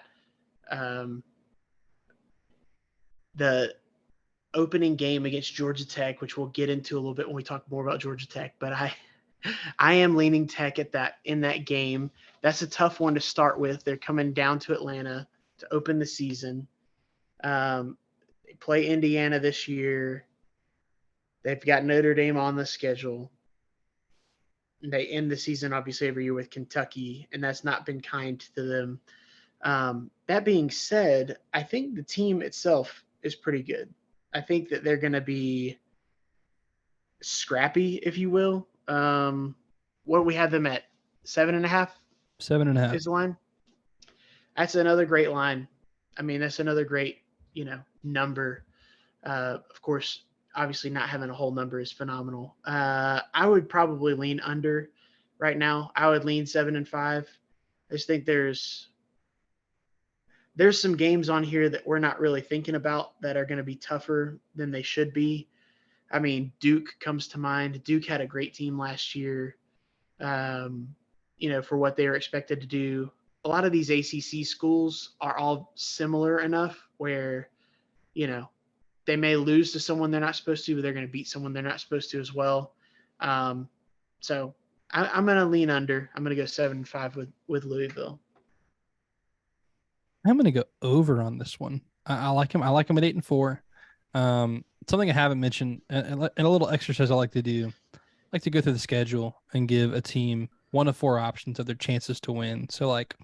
the opening game against Georgia Tech, which we'll get into a little bit when we talk more about Georgia Tech. But I am leaning Tech in that game. That's a tough one to start with. They're coming down to Atlanta to open the season. They play Indiana this year. They've got Notre Dame on the schedule. They end the season obviously every year with Kentucky, and that's not been kind to them. That being said, I think the team itself is pretty good. I think that they're going to be scrappy, if you will. What we have them at 7.5. 7.5 is the line. That's another great line. I mean, that's another great number. Of course, obviously not having a whole number is phenomenal. I would probably lean under right now. I would lean 7-5. I just think there's some games on here that we're not really thinking about that are going to be tougher than they should be. I mean, Duke comes to mind. Duke had a great team last year, for what they were expected to do. A lot of these ACC schools are all similar enough where, they may lose to someone they're not supposed to, but they're going to beat someone they're not supposed to as well. So I'm going to lean under. I'm going to go 7-5 with Louisville. I'm going to go over on this one. I like him. I like him at 8-4. Something I haven't mentioned, and a little exercise I like to do, I like to go through the schedule and give a team 1 of 4 options of their chances to win. So, like,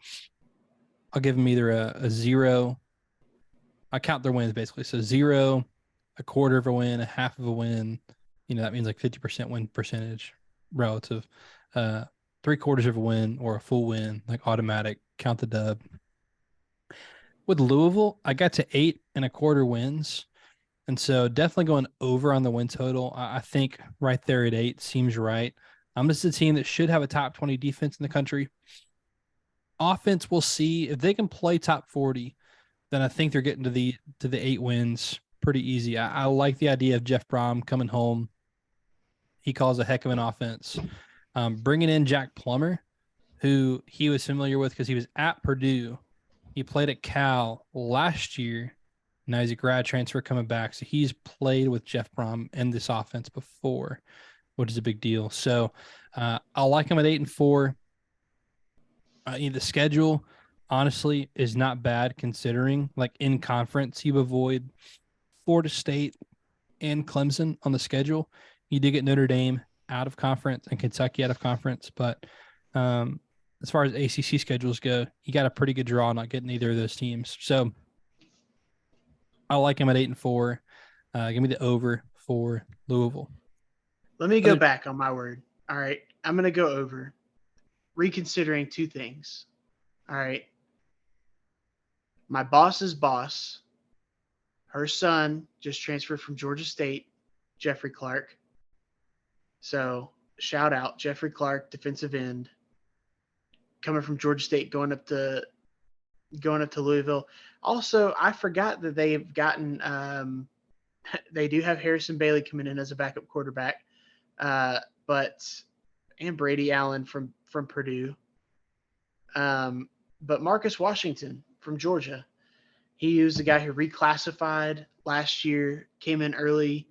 I'll give them either a 0. I count their wins basically. So 0, a quarter of a win, a half of a win. That means like 50% win percentage relative. 3/4 of a win or a full win, like automatic, count the dub. With Louisville, I got to 8.25 wins. And so definitely going over on the win total. I think right there at 8 seems right. This is a team that should have a top 20 defense in the country. Offense, we'll see. If they can play top 40, then I think they're getting to the 8 wins pretty easy. I like the idea of Jeff Brom coming home. He calls a heck of an offense. Bringing in Jack Plummer, who he was familiar with because he was at Purdue. He played at Cal last year. Now he's a grad transfer coming back. So he's played with Jeff Brom in this offense before, which is a big deal. So I like him at 8-4. The schedule, honestly, is not bad considering, like, in conference, you avoid Florida State and Clemson on the schedule. You do get Notre Dame out of conference and Kentucky out of conference. But as far as ACC schedules go, you got a pretty good draw not getting either of those teams. So I like him at 8-4. Give me the over for Louisville. Let me go back on my word. All right. I'm going to go over. Reconsidering 2 things. All right. My boss's boss, her son just transferred from Georgia State, Jeffrey Clark. So shout out Jeffrey Clark, defensive end, coming from Georgia State, going up to Louisville. Also, I forgot that they've gotten they do have Harrison Bailey coming in as a backup quarterback, and Brady Allen from Purdue. But Marcus Washington from Georgia, he was the guy who reclassified last year, came in early,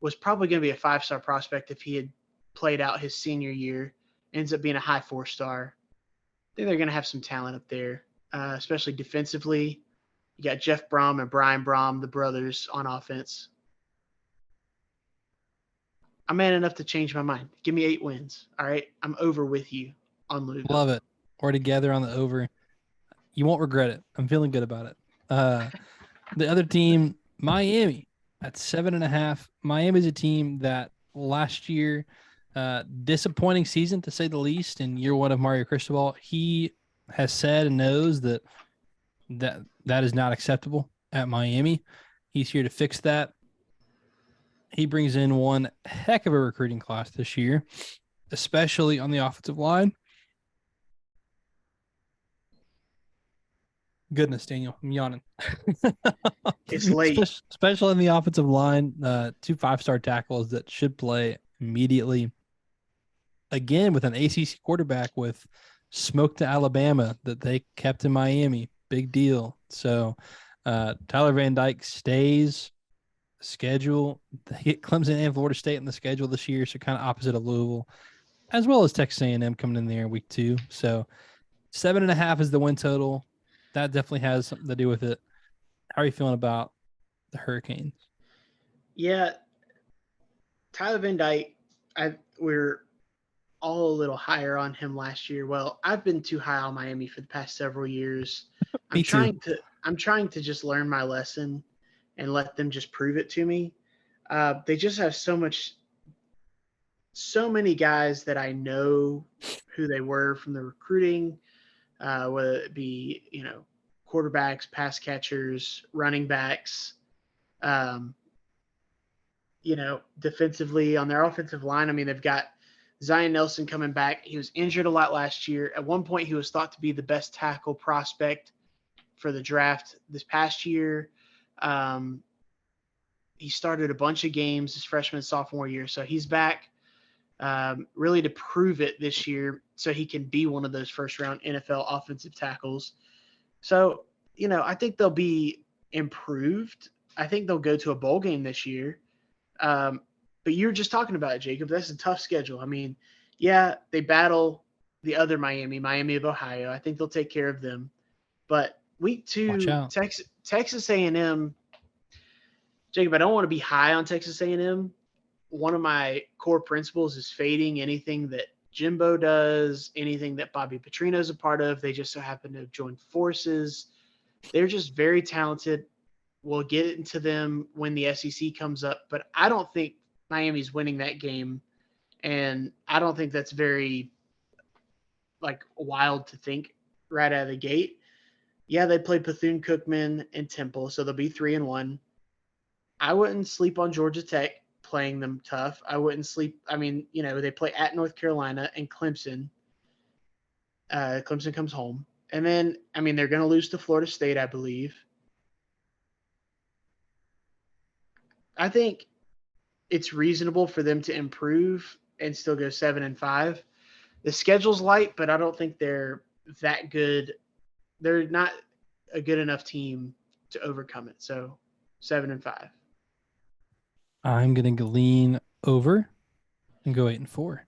was probably going to be a 5-star prospect if he had played out his senior year, ends up being a high 4-star. I think they're going to have some talent up there, especially defensively. You got Jeff Brom and Brian Brom, the brothers, on offense. I'm man enough to change my mind. Give me 8 wins. All right. I'm over with you on Louisville. Love it. We're together on the over. You won't regret it. I'm feeling good about it. The other team, Miami at 7.5. Miami's a team that last year, disappointing season to say the least. In year one of Mario Cristobal, he has said and knows that is not acceptable at Miami. He's here to fix that. He brings in one heck of a recruiting class this year, especially on the offensive line. Goodness, Daniel, I'm yawning. It's late. Especially in the offensive line, 2 5-star tackles that should play immediately. Again, with an ACC quarterback with smoke to Alabama that they kept in Miami. Big deal. So Tyler Van Dyke stays. Schedule. They get Clemson and Florida State in the schedule this year, so kind of opposite of Louisville, as well as Texas A&M coming in there in week 2. So 7.5 is the win total. That definitely has something to do with it. How are you feeling about the Hurricanes? Yeah, Tyler Van Dyke, we're all a little higher on him last year. Well, I've been too high on Miami for the past several years. Me too. I'm trying to just learn my lesson and let them just prove it to me. They just have so many guys that I know who they were from the recruiting, whether it be, quarterbacks, pass catchers, running backs, defensively on their offensive line. I mean, they've got Zion Nelson coming back. He was injured a lot last year. At one point, he was thought to be the best tackle prospect for the draft this past year. He started a bunch of games his freshman and sophomore year, so he's back really to prove it this year so he can be one of those first-round NFL offensive tackles. So, I think they'll be improved. I think they'll go to a bowl game this year. But you were just talking about it, Jacob. That's a tough schedule. I mean, yeah, they battle the other Miami of Ohio. I think they'll take care of them. But week 2, Texas A&M, Jacob, I don't want to be high on Texas A&M. One of my core principles is fading anything that Jimbo does, anything that Bobby Petrino's a part of. They just so happen to have joined forces. They're just very talented. We'll get into them when the SEC comes up, but I don't think Miami's winning that game, and I don't think that's very wild to think right out of the gate. Yeah, they played Bethune-Cookman and Temple, so they'll be 3-1. I wouldn't sleep on Georgia Tech playing them tough. I wouldn't sleep. I mean, they play at North Carolina and Clemson. Clemson comes home. And then, I mean, they're going to lose to Florida State, I believe. I think it's reasonable for them to improve and still go 7-5. The schedule's light, but I don't think they're that good. They're not a good enough team to overcome it. So 7-5. I'm going to lean over and go 8-4.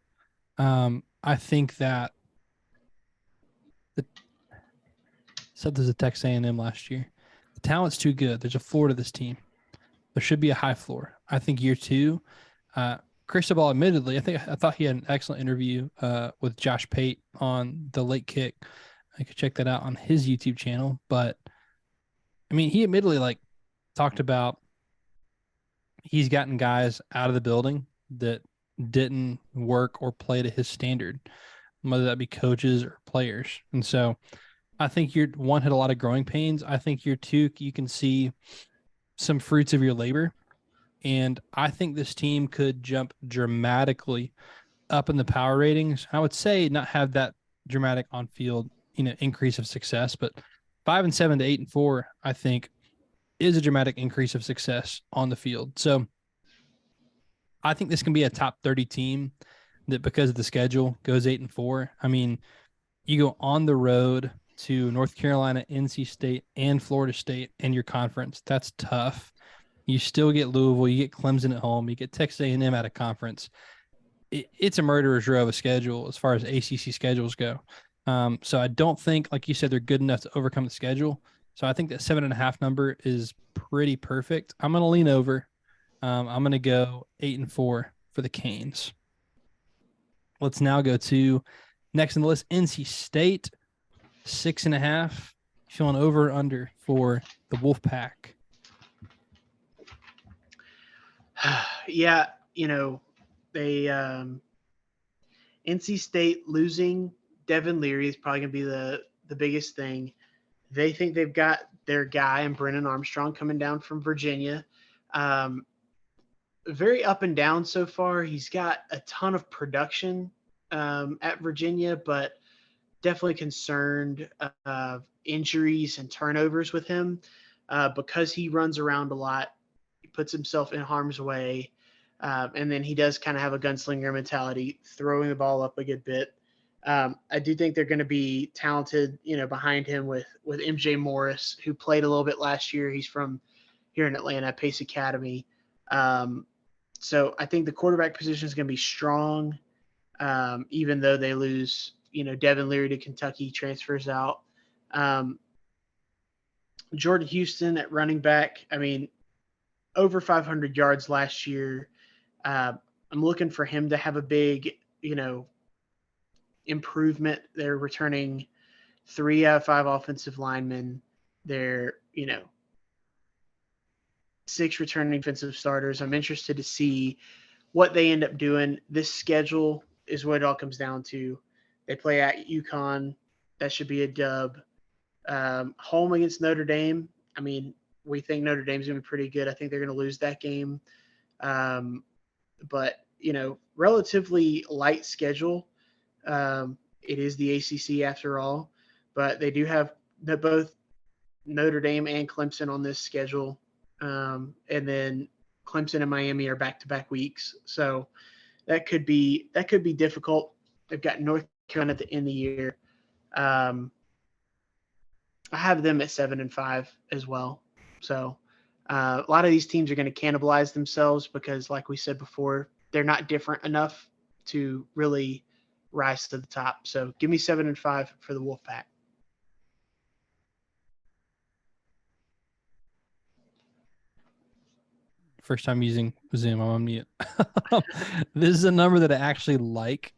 I think that there's a Texas A&M last year. The talent's too good. There's a floor to this team. There should be a high floor. I think year 2, Cristobal, admittedly, I thought he had an excellent interview with Josh Pate on the Late Kick. I could check that out on his YouTube channel. But I mean, he admittedly talked about he's gotten guys out of the building that didn't work or play to his standard, whether that be coaches or players. And so I think year 1 had a lot of growing pains. I think year 2, you can see some fruits of your labor. And I think this team could jump dramatically up in the power ratings. I would say not have that dramatic on-field, increase of success, but 5-7 to 8-4, I think, is a dramatic increase of success on the field. So I think this can be a top 30 team that, because of the schedule, goes 8-4. I mean, you go on the road to North Carolina, NC State, and Florida State in your conference. That's tough. You still get Louisville, you get Clemson at home, you get Texas A&M out of conference. It's a murderer's row of a schedule as far as ACC schedules go. So I don't think, like you said, they're good enough to overcome the schedule. So I think that 7.5 number is pretty perfect. I'm going to lean over. I'm going to go 8-4 for the Canes. Let's now go to next on the list, NC State, 6.5. Feeling over or under for the Wolfpack? Yeah, they NC State losing Devin Leary is probably going to be the biggest thing. They think they've got their guy and Brennan Armstrong coming down from Virginia. Very up and down so far. He's got a ton of production at Virginia, but definitely concerned of injuries and turnovers with him because he runs around a lot. He puts himself in harm's way. And then he does kind of have a gunslinger mentality, throwing the ball up a good bit. I do think they're going to be talented, behind him with MJ Morris, who played a little bit last year. He's from here in Atlanta, Pace Academy. So I think the quarterback position is going to be strong, even though they lose, Devin Leary to Kentucky, transfers out. Jordan Houston at running back, over 500 yards last year. I'm looking for him to have a big, improvement. They're returning 3 out of 5 offensive linemen. They're, 6 returning defensive starters. I'm interested to see what they end up doing. This schedule is what it all comes down to. They play at UConn. That should be a dub. Home against Notre Dame. We think Notre Dame's going to be pretty good. I think they're going to lose that game. But, relatively light schedule. It is the ACC after all. But they do have both Notre Dame and Clemson on this schedule. And then Clemson and Miami are back-to-back weeks. So that could be difficult. They've got North Carolina at the end of the year. I have them at 7-5 as well. So a lot of these teams are going to cannibalize themselves because, like we said before, they're not different enough to really rise to the top. So give me 7-5 for the Wolfpack. First time using Zoom, I'm on mute. This is a number that I actually like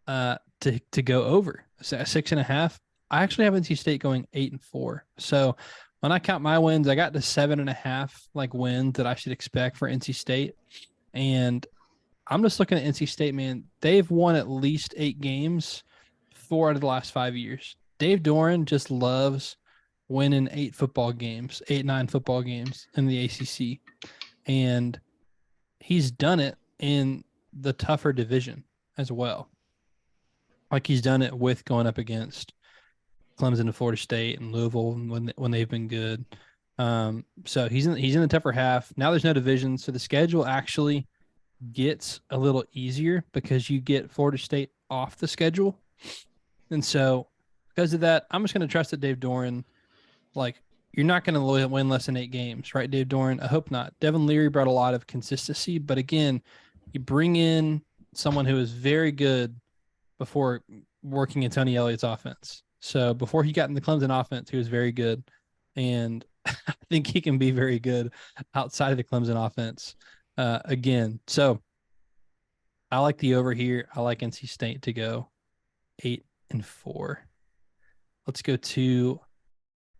to go over. So 6.5. I actually have NC State going 8-4. So when I count my wins, I got to 7.5 wins that I should expect for NC State. And I'm just looking at NC State, man. They've won at least 8 games 4 out of the last 5 years. Dave Doran just loves winning 8 football games, 8-9 football games in the ACC. And he's done it in the tougher division as well. Like he's done it with going up against Clemson and Florida State and Louisville when they've been good. So he's in the tougher half. Now there's no division, so the schedule actually gets a little easier because you get Florida State off the schedule. And so because of that, I'm just going to trust that Dave Doran, you're not going to win less than 8 games, right, Dave Doran? I hope not. Devin Leary brought a lot of consistency, but again, you bring in someone who is very good before working in Tony Elliott's offense. So before he got in the Clemson offense, he was very good. And I think he can be very good outside of the Clemson offense again. So I like the over here. I like NC State to go 8-4. Let's go to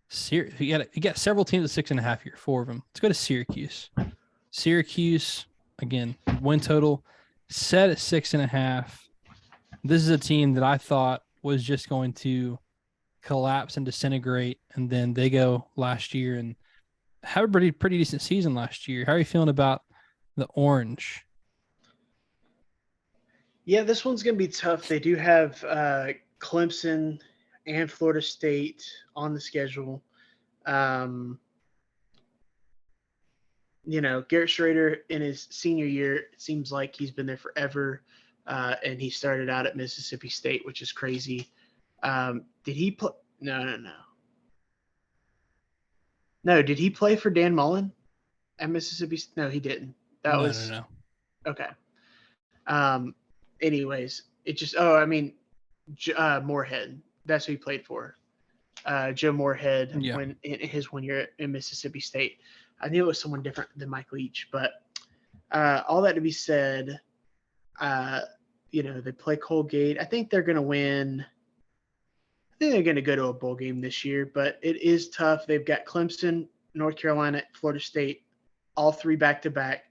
Syracuse. You got several teams at 6.5 here, 4 of them. Let's go to Syracuse. Syracuse, again, win total set at 6.5. This is a team that I thought was just going to collapse and disintegrate, and then they go last year and have a pretty decent season last year. How are you feeling about the Orange? Yeah, this one's going to be tough. They do have Clemson and Florida State on the schedule. Garrett Schrader in his senior year, it seems like he's been there forever, and he started out at Mississippi State, which is crazy. Did he play? No. No, did he play for Dan Mullen at Mississippi? No, he didn't. No. Okay. Anyways, it just Moorhead. That's who he played for. Joe Moorhead when in his 1 year in Mississippi State. I knew it was someone different than Mike Leach, but all that to be said, they play Colgate. I think they're going to win. I think they're going to go to a bowl game this year, but it is tough. They've got Clemson, North Carolina, Florida State, all 3 back-to-back.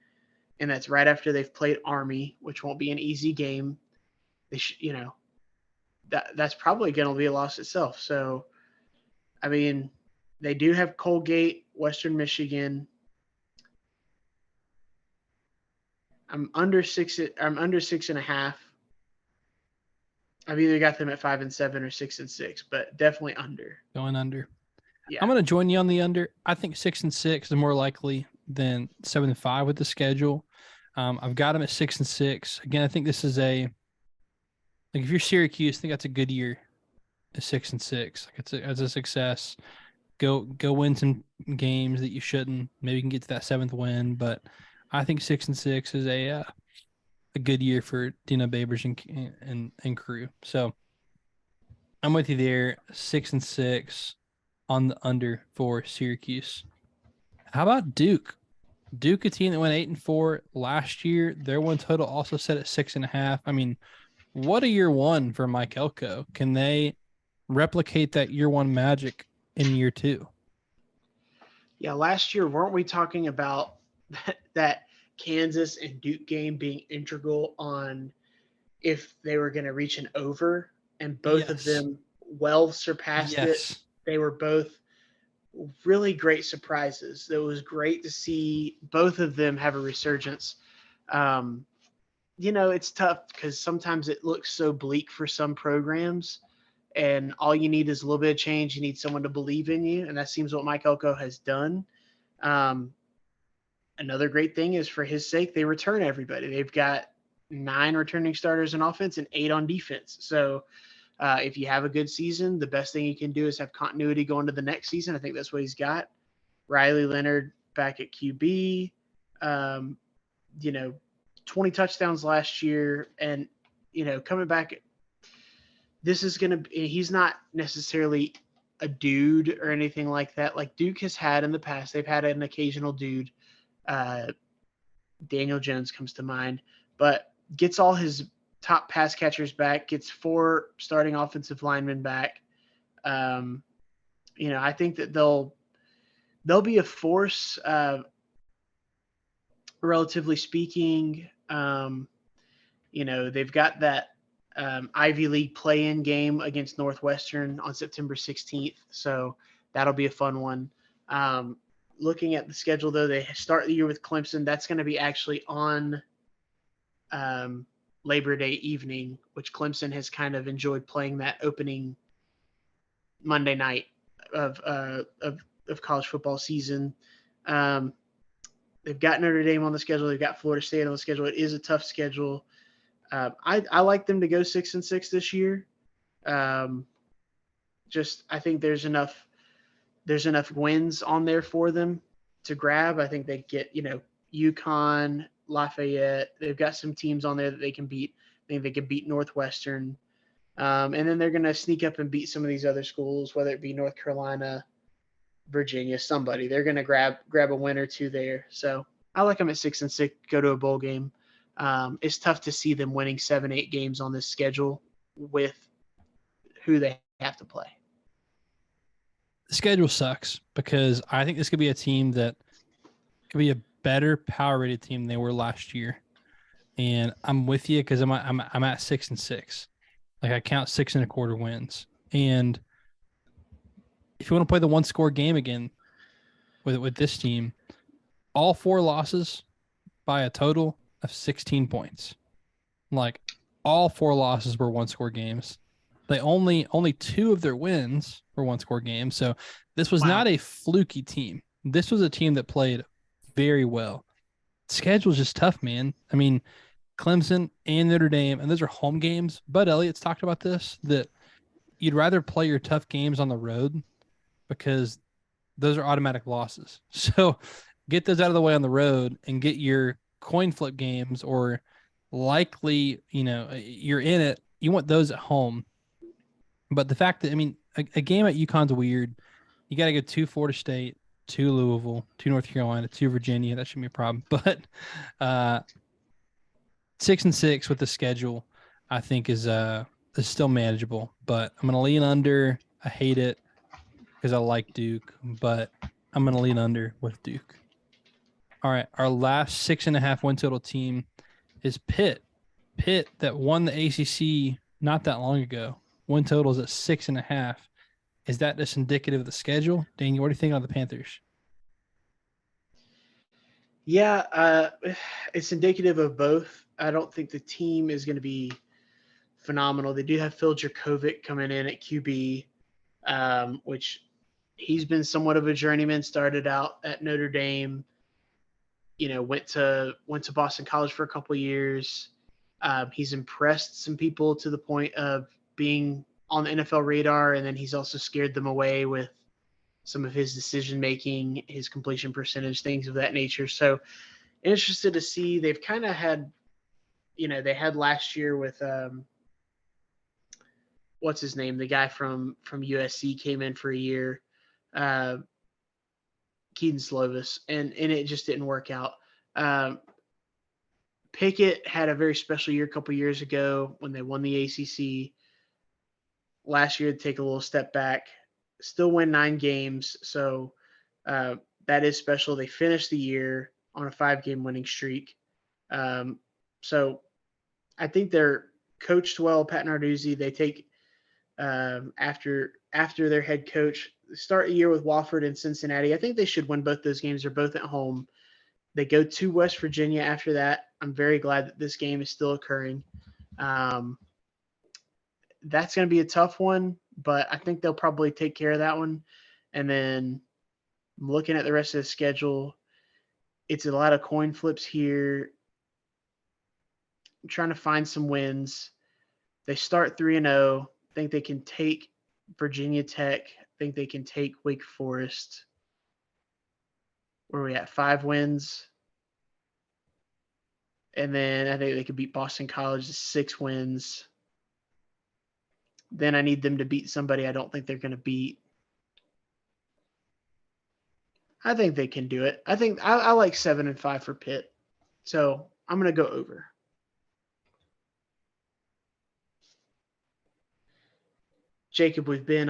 and that's right after they've played Army, which won't be an easy game. That's probably going to be a loss itself. So, I mean, they do have Colgate, Western Michigan. I'm under 6.5. I've either got them at 5-7 or 6-6, but definitely under. Going under. Yeah. I'm going to join you on the under. I think 6-6 is more likely than 7-5 with the schedule. I've got them at 6-6. Again, I think this is like if you're Syracuse, I think that's a good year. A 6-6, like it's a success. Go win some games that you shouldn't. Maybe you can get to that 7th win, but I think 6-6 is a good year for Dino Babers and crew. So I'm with you there. 6-6 on the under for Syracuse. How about Duke? Duke, a team that went 8-4 last year. Their win total also set at 6.5. I mean, what a year one for Mike Elko. Can they replicate that year one magic in year two? Yeah, last year, weren't we talking about that Kansas and Duke game being integral on if they were going to reach an over? And both of them well surpassed it. They were both really great surprises. It was great to see both of them have a resurgence. It's tough because sometimes it looks so bleak for some programs, and all you need is a little bit of change. You need someone to believe in you, and that seems what Mike Elko has done. Another great thing is, for his sake, they return everybody. They've got 9 returning starters in offense and 8 on defense. So if you have a good season, the best thing you can do is have continuity going to the next season. I think that's what he's got. Riley Leonard back at QB, 20 touchdowns last year, and, coming back, this is going to be – he's not necessarily a dude or anything like that. Like Duke has had in the past, they've had an occasional dude. Daniel Jones comes to mind, but gets all his top pass catchers back, gets 4 starting offensive linemen back. I think that they'll be a force, relatively speaking. They've got that Ivy League play-in game against Northwestern on September 16th, so that'll be a fun one. Looking at the schedule, though, they start the year with Clemson. That's going to be actually on Labor Day evening, which Clemson has kind of enjoyed playing that opening Monday night of college football season. They've got Notre Dame on the schedule. They've got Florida State on the schedule. It is a tough schedule. I like them to go 6-6 this year. I think there's enough wins on there for them to grab. I think they get, UConn, Lafayette. They've got some teams on there that they can beat. I think they can beat Northwestern. And then they're going to sneak up and beat some of these other schools, whether it be North Carolina, Virginia, somebody. They're going to grab a win or two there. So I like them at 6-6, go to a bowl game. It's tough to see them winning 7-8 games on this schedule with who they have to play. The schedule sucks because I think this could be a team that could be a better power rated team than they were last year. And I'm with you because I'm at 6-6. Like I count 6.25 wins. And if you want to play the 1-score game again with this team, all 4 losses by a total of 16 points. Like all 4 losses were 1-score games. They only 2 of their wins were 1-score games. So this was not a fluky team. This was a team that played very well. Schedule's just tough, man. I mean, Clemson and Notre Dame, and those are home games. Bud Elliott's talked about this, that you'd rather play your tough games on the road because those are automatic losses. So get those out of the way on the road and get your coin flip games or likely, you're in it. You want those at home. But the fact that, a game at UConn's weird. You got to go to Florida State, to Louisville, to North Carolina, to Virginia. That shouldn't be a problem. But 6-6 with the schedule, I think is still manageable. But I'm going to lean under. I hate it because I like Duke, but I'm going to lean under with Duke. All right. Our last 6.5 win total team is Pitt. Pitt that won the ACC not that long ago. Win total is at 6.5. Is that just indicative of the schedule? Daniel, what do you think on the Panthers? Yeah, it's indicative of both. I don't think the team is going to be phenomenal. They do have Phil Dracovic coming in at QB, which he's been somewhat of a journeyman. Started out at Notre Dame, went to Boston College for a couple of years. He's impressed some people to the point of being on the NFL radar, and then he's also scared them away with some of his decision making, his completion percentage, things of that nature. So interested to see. They've kind of had, they had last year with what's his name, the guy from USC came in for a year, uh, Keaton Slovis, and it just didn't work out. Pickett had a very special year a couple years ago when they won the ACC. Last year, to take a little step back, still win 9 games, so that is special. They finished the year on a 5-game winning streak. So I think they're coached well. Pat Narduzzi, they take after their head coach, start a year with Wofford and Cincinnati. I think they should win both those games. They're both at home. They go to West Virginia after that. I'm very glad that this game is still occurring. That's going to be a tough one, but I think they'll probably take care of that one. And then looking at the rest of the schedule, it's a lot of coin flips here. I'm trying to find some wins. They start 3-0. I think they can take Virginia Tech. I think they can take Wake Forest. Where are we at? 5 wins. And then I think they could beat Boston College to 6 wins. Then I need them to beat somebody I don't think they're going to beat. I think they can do it. I think I like 7-5 for Pitt. So I'm going to go over. Jacob, we've been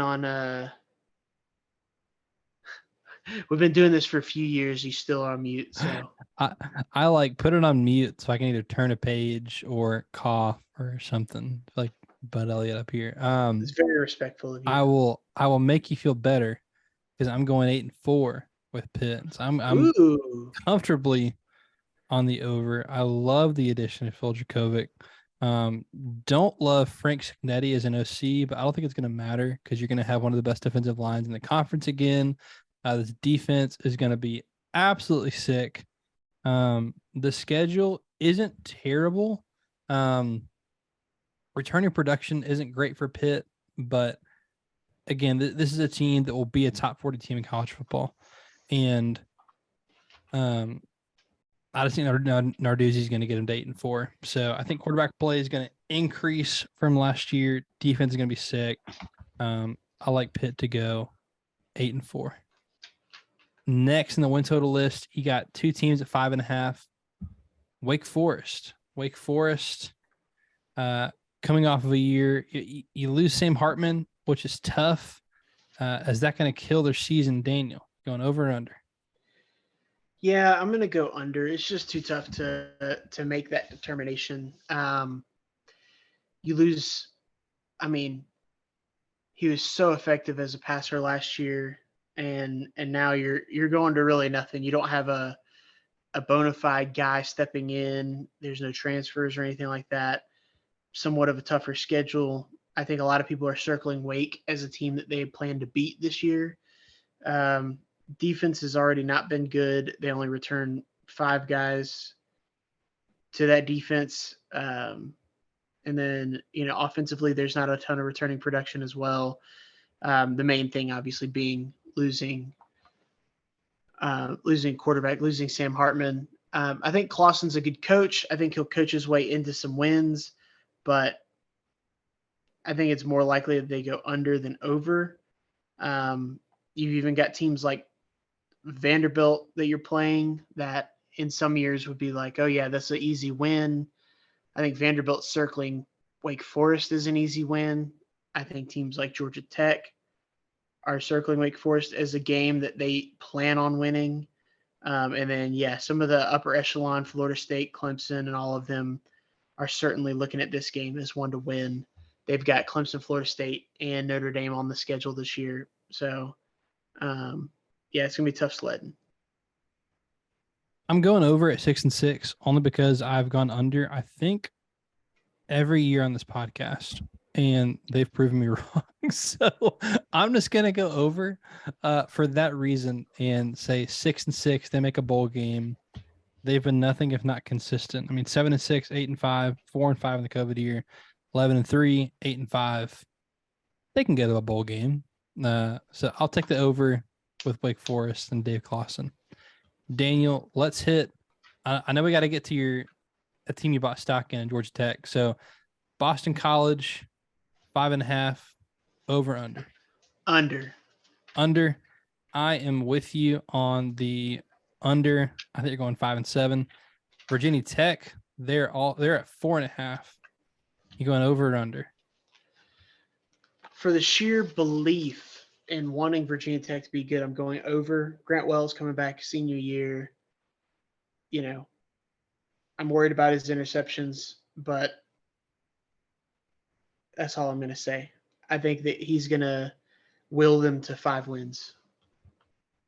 doing this for a few years. You're still on mute. So I like put it on mute so I can either turn a page or cough or something like Bud Elliott up here. It's very respectful of you. I will make you feel better because I'm going 8-4 with Pitt. So I'm comfortably on the over. I love the addition of Phil Dracovic. Don't love Frank Signetti as an OC, but I don't think it's going to matter because you're going to have one of the best defensive lines in the conference again. This defense is going to be absolutely sick. The schedule isn't terrible. Returning production isn't great for Pitt, but again, this is a team that will be a top 40 team in college football. And I just think Narduzzi is going to get him to 8-4. So I think quarterback play is going to increase from last year. Defense is going to be sick. I like Pitt to go 8-4. Next in the win total list, you got 2 teams at 5.5. Wake Forest. Coming off of a year, you lose Sam Hartman, which is tough. Is that going to kill their season, Daniel? Going over or under? Yeah, I'm going to go under. It's just too tough to make that determination. You lose. I mean, he was so effective as a passer last year, and now you're going to really nothing. You don't have a bona fide guy stepping in. There's no transfers or anything like that. Somewhat of a tougher schedule. I think a lot of people are circling Wake as a team that they plan to beat this year. Defense has already not been good. They only return 5 guys to that defense. And then, offensively, there's not a ton of returning production as well. The main thing, obviously, being losing quarterback, losing Sam Hartman. I think Clawson's a good coach. I think he'll coach his way into some wins, but I think it's more likely that they go under than over. You've even got teams like Vanderbilt that you're playing that in some years would be like, oh yeah, that's an easy win. I think Vanderbilt circling Wake Forest is an easy win. I think teams like Georgia Tech are circling Wake Forest as a game that they plan on winning. And then, yeah, some of the upper echelon, Florida State, Clemson, and all of them are certainly looking at this game as one to win. They've got Clemson, Florida State, and Notre Dame on the schedule this year. So, yeah, it's going to be tough sledding. I'm going over at 6-6 only because I've gone under, I think, every year on this podcast, and they've proven me wrong. So I'm just going to go over for that reason and say 6-6. They make a bowl game. They've been nothing if not consistent. I mean, 7-6, 8-5, 4-5 in the COVID year, 11-3, 8-5. They can go to a bowl game. So I'll take the over with Wake Forest and Dave Clawson. Daniel, let's hit. I know we got to get to a team you bought stock in, Georgia Tech. So Boston College, 5.5, over under. Under. I am with you on the under. I think you're going 5-7. Virginia Tech, they're at 4.5. You going over or under? For the sheer belief in wanting Virginia Tech to be good, I'm going over. Grant Wells coming back senior year. You know, I'm worried about his interceptions, but that's all I'm going to say. I think that he's going to will them to 5 wins.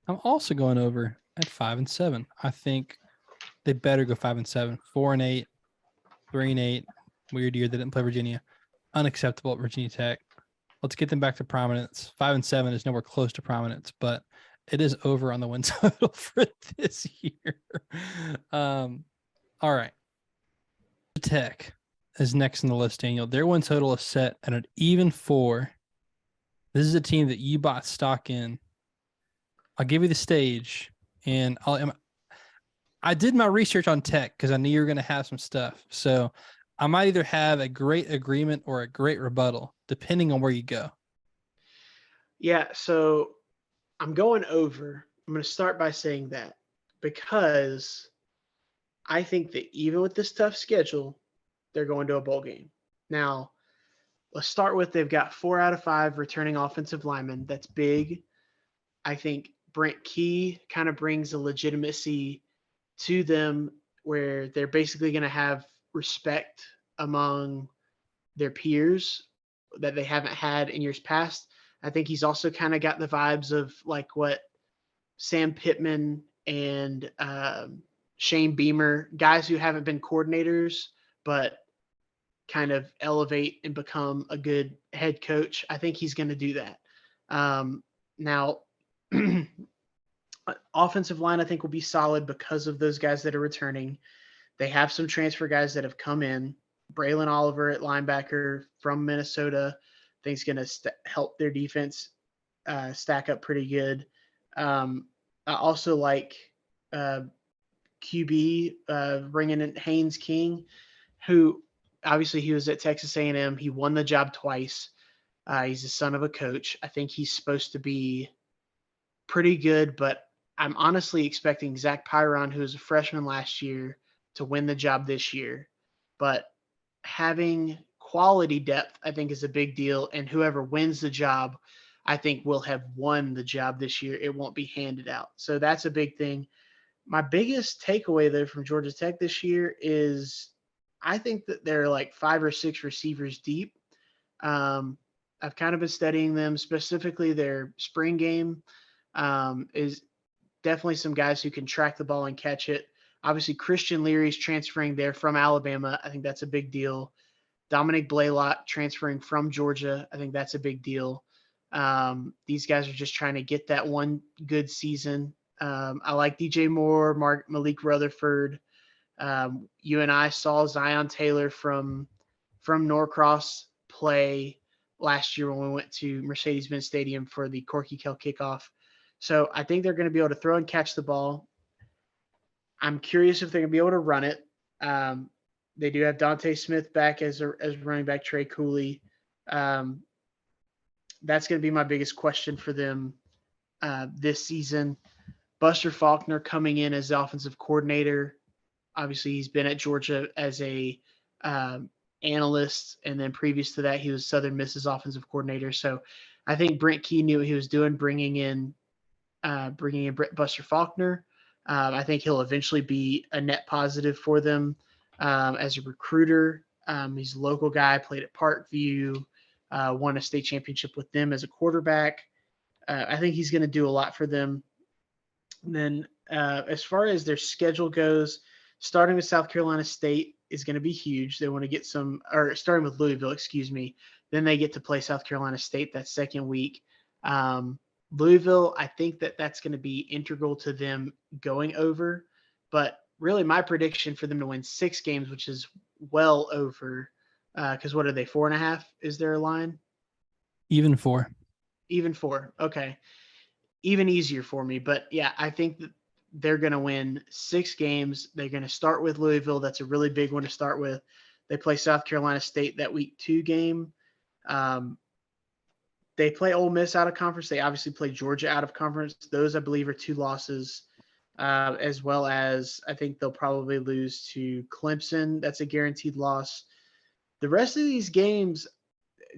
I'm also going over at 5-7. I think they better go 5-7. 4-8, 3-8. Weird year they didn't play Virginia. Unacceptable at Virginia Tech. Let's get them back to prominence. 5-7 is nowhere close to prominence, but it is over on the win total for this year. All right. Tech is next on the list, Daniel. Their win total is set at an even 4. This is a team that you bought stock in. I'll give you the stage, and I did my research on Tech because I knew you were going to have some stuff. So I might either have a great agreement or a great rebuttal, depending on where you go. Yeah, so I'm going over. I'm going to start by saying that because I think that even with this tough schedule, they're going to a bowl game. Now, let's start with they've got 4 out of 5 returning offensive linemen. That's big. I think Brent Key kind of brings a legitimacy to them where they're basically going to have respect among their peers that they haven't had in years past. I think he's also kind of got the vibes of like what Sam Pittman and Shane Beamer, guys who haven't been coordinators, but kind of elevate and become a good head coach. I think he's going to do that. Now, offensive line, I think, will be solid because of those guys that are returning. They have some transfer guys that have come in. Braylon Oliver at linebacker from Minnesota, I think is going to help their defense stack up pretty good. I also like QB bringing in Haynes King, who obviously he was at Texas A&M. He won the job twice. He's the son of a coach. I think he's supposed to be pretty good, but I'm honestly expecting Zach Pyron, who was a freshman last year, to win the job this year. But having quality depth, I think, is a big deal. And whoever wins the job, I think, will have won the job this year. It won't be handed out. So that's a big thing. My biggest takeaway, though, from Georgia Tech this year is I think that they're like 5 or 6 receivers deep. I've kind of been studying them, specifically their spring game is definitely some guys who can track the ball and catch it. Obviously, Christian Leary's transferring there from Alabama. I think that's a big deal. Dominic Blaylock transferring from Georgia. I think that's a big deal. These guys are just trying to get that one good season. I like DJ Moore, Malik Rutherford. You and I saw Zion Taylor from Norcross play last year when we went to Mercedes-Benz Stadium for the Corky Kell kickoff. So I think they're going to be able to throw and catch the ball. I'm curious if they're going to be able to run it. They do have Dante Smith back as running back, Trey Cooley. That's going to be my biggest question for them this season. Buster Faulkner coming in as the offensive coordinator. Obviously, he's been at Georgia as a analyst, and then previous to that, he was Southern Miss's offensive coordinator. So I think Brent Key knew what he was doing, bringing in Buster Faulkner. I think he'll eventually be a net positive for them as a recruiter. He's a local guy, played at Parkview, won a state championship with them as a quarterback. I think he's going to do a lot for them. And then as far as their schedule goes, starting with South Carolina State is going to be huge. They want to get or starting with Louisville, excuse me. Then they get to play South Carolina State that second week. Louisville, I think that's going to be integral to them going over. But really, my prediction for them to win 6 games, which is well over, because what are they, 4.5 is their line? Even 4. Even 4. Okay. Even easier for me. But yeah, I think that they're going to win 6 games. They're going to start with Louisville. That's a really big one to start with. They play South Carolina State that week 2 game. They play Ole Miss out of conference. They obviously play Georgia out of conference. Those, I believe, are 2 losses, as well as I think they'll probably lose to Clemson. That's a guaranteed loss. The rest of these games,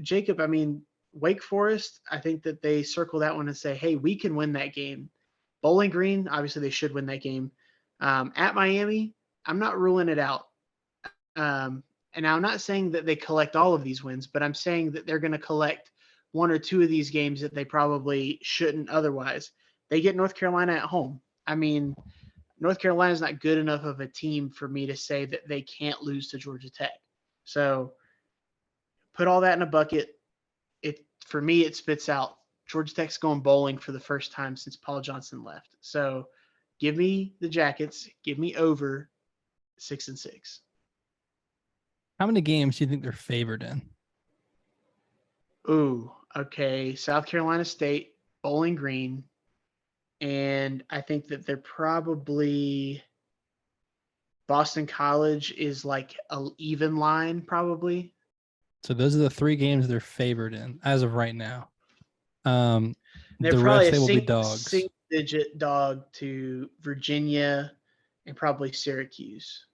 Jacob, I mean, Wake Forest, I think that they circle that one and say, hey, we can win that game. Bowling Green, obviously they should win that game. At Miami, I'm not ruling it out. And I'm not saying that they collect all of these wins, but I'm saying that they're going to collect 1 or 2 of these games that they probably shouldn't otherwise. They get North Carolina at home. I mean, North Carolina is not good enough of a team for me to say that they can't lose to Georgia Tech. So put all that in a bucket. For me, it spits out Georgia Tech's going bowling for the first time since Paul Johnson left. So give me the Jackets. Give me over 6-6. How many games do you think they're favored in? Ooh, okay. South Carolina State, Bowling Green, and I think that they're probably Boston College is like an even line probably. So those are the 3 games they're favored in as of right now. They're The probably rest they will be dogs. Single-digit dog to Virginia and probably Syracuse.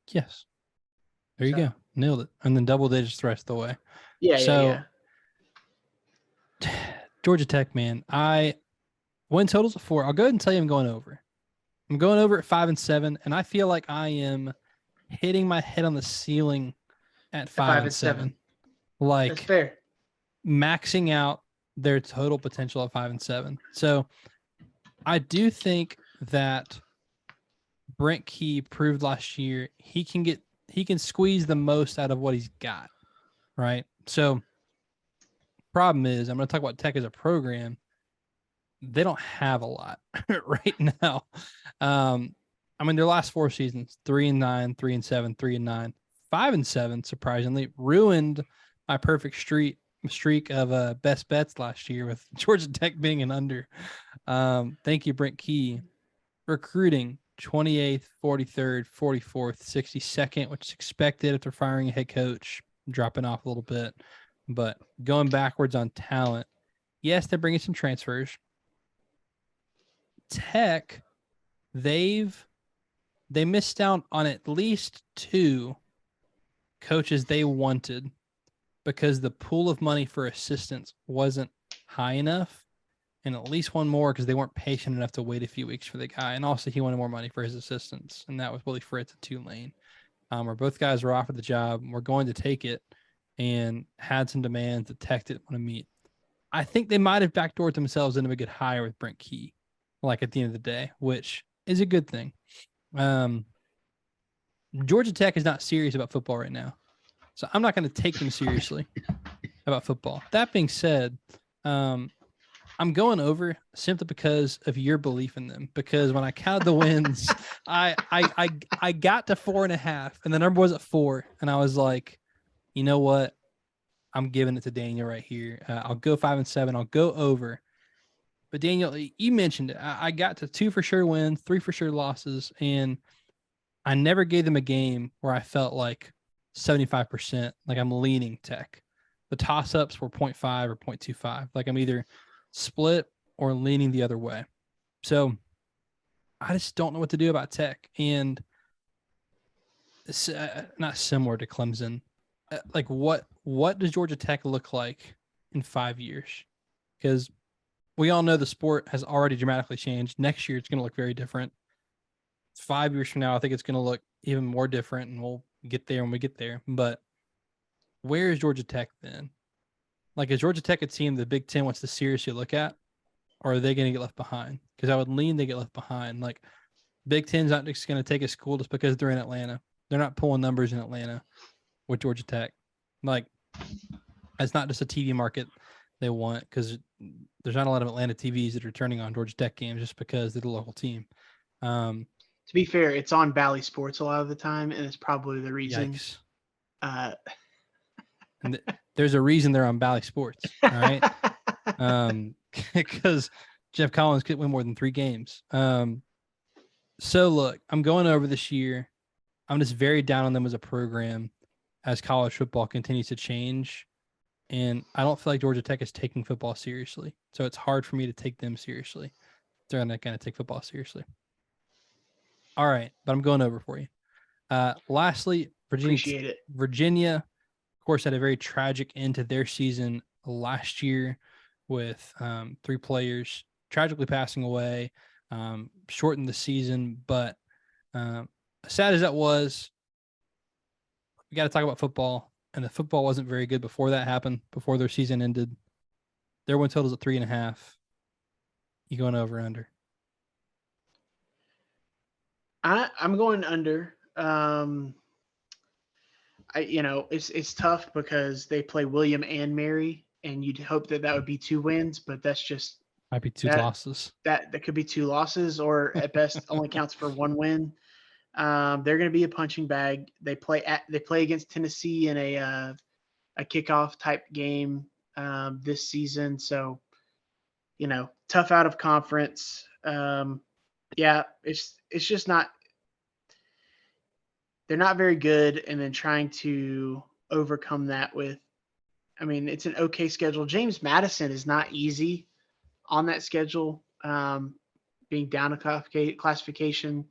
Yes. There you go. Nailed it. And then double digits the rest of the way. Yeah. Georgia Tech, man. Win totals of 4. I'll go ahead and tell you I'm going over. I'm going over at 5-7, and I feel like I am hitting my head on the ceiling at 5-7. Like, that's fair. Maxing out their total potential at 5-7. So I do think that Brent Key proved last year he can squeeze the most out of what he's got, right? So problem is, I'm going to talk about Tech as a program. They don't have a lot right now. I mean, their last 4 seasons, 3-9, 3-7, 3-9, 5-7, surprisingly, ruined my perfect streak of best bets last year with Georgia Tech being an under. Thank you, Brent Key. Recruiting 28th, 43rd, 44th, 62nd, which is expected after firing a head coach, dropping off a little bit. But going backwards on talent, yes, they're bringing some transfers. Tech, they missed out on at least 2 coaches they wanted because the pool of money for assistants wasn't high enough, and at least 1 more because they weren't patient enough to wait a few weeks for the guy. And also he wanted more money for his assistants, and that was Willie Fritz at Tulane, where both guys were offered the job, were going to take it, and had some demands that Tech didn't want to meet. I think they might have backdoored themselves into a good hire with Brent Key, like at the end of the day, which is a good thing. Georgia Tech is not serious about football right now, so I'm not going to take them seriously about football. That being said, I'm going over simply because of your belief in them. Because when I counted the wins, I got to 4.5, and the number was at 4, and I was like, you know what? I'm giving it to Daniel right here. I'll go 5-7. I'll go over. But Daniel, you mentioned it. I got to 2 for sure wins, 3 for sure losses, and I never gave them a game where I felt like 75%, like I'm leaning Tech. The toss-ups were 0.5 or 0.25. Like I'm either split or leaning the other way. So I just don't know what to do about Tech. And it's not similar to Clemson. Like what does Georgia Tech look like in 5 years? Because we all know the sport has already dramatically changed. Next year, it's going to look very different. 5 years from now, I think it's going to look even more different, and we'll get there when we get there. But where is Georgia Tech then? Like, is Georgia Tech a team the Big Ten wants to seriously look at, or are they going to get left behind? Because I would lean they get left behind. Like, Big Ten's not just going to take a school just because they're in Atlanta. They're not pulling numbers in Atlanta with Georgia Tech. Like, it's not just a TV market they want, because there's not a lot of Atlanta TVs that are turning on Georgia Tech games just because they're the local team. To be fair, it's on Bally Sports a lot of the time, and it's probably the reason. Yikes. And there's a reason they're on Bally Sports, all right? Because Jeff Collins could win more than 3 games. So, look, I'm going over this year. I'm just very down on them as a program as college football continues to change. And I don't feel like Georgia Tech is taking football seriously. So it's hard for me to take them seriously. They're not going to take football seriously. All right, but I'm going over for you. Lastly, Virginia, of course, had a very tragic end to their season last year with 3 players tragically passing away, shortened the season. But sad as that was, we got to talk about football. And the football wasn't very good before that happened, before their season ended. Their win total's at 3.5. You going over or under? I'm going under. It's tough because they play William and Mary, and you'd hope that would be 2 wins, but that's just might be 2 losses. That could be 2 losses, or at best only counts for 1 win. They're going to be a punching bag. They play against Tennessee in a kickoff type game this season. So, tough out of conference. It's just not. They're not very good, and then trying to overcome that with, it's an okay schedule. James Madison is not easy on that schedule, being down a classification.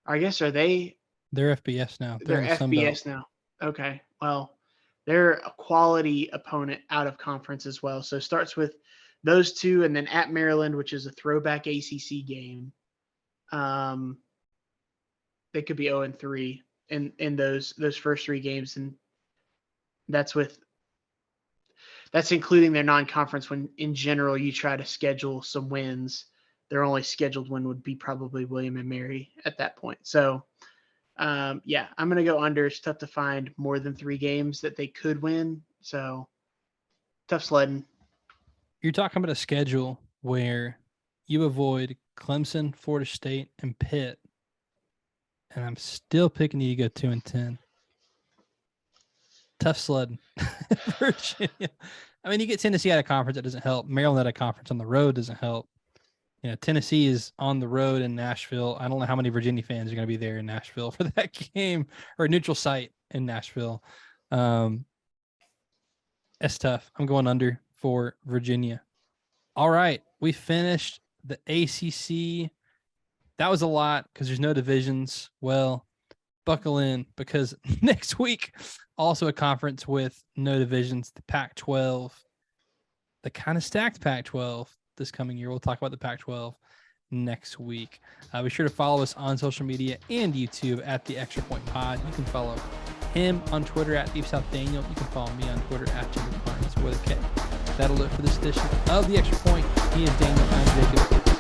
I guess they're FBS now. They're FBS now. Okay. Well, they're a quality opponent out of conference as well. So it starts with those 2, and then at Maryland, which is a throwback ACC game. They could be 0-3 in those first 3 games, and that's including their non-conference. When in general you try to schedule some wins, their only scheduled win would be probably William and Mary at that point. So, I'm going to go under. It's tough to find more than 3 games that they could win. So, tough sledding. You're talking about a schedule where you avoid Clemson, Florida State, and Pitt, and I'm still picking you to go 2-10. Tough sledding. Virginia. You get Tennessee out of conference, that doesn't help. Maryland out of conference on the road doesn't help. Tennessee is on the road in Nashville. I don't know how many Virginia fans are going to be there in Nashville for that game, or a neutral site in Nashville. That's tough. I'm going under for Virginia. All right. We finished the ACC. That was a lot because there's no divisions. Well, buckle in, because next week, also a conference with no divisions, the Pac-12, the kind of stacked Pac-12. This coming year. We'll talk about the Pac-12 next week. Be sure to follow us on social media and YouTube at the Extra Point Pod. You can follow him on Twitter at Deep South Daniel. You can follow me on Twitter at Jacob Carnes with a K. That'll do it for this edition of the Extra Point. He is Daniel. I'm Jacob.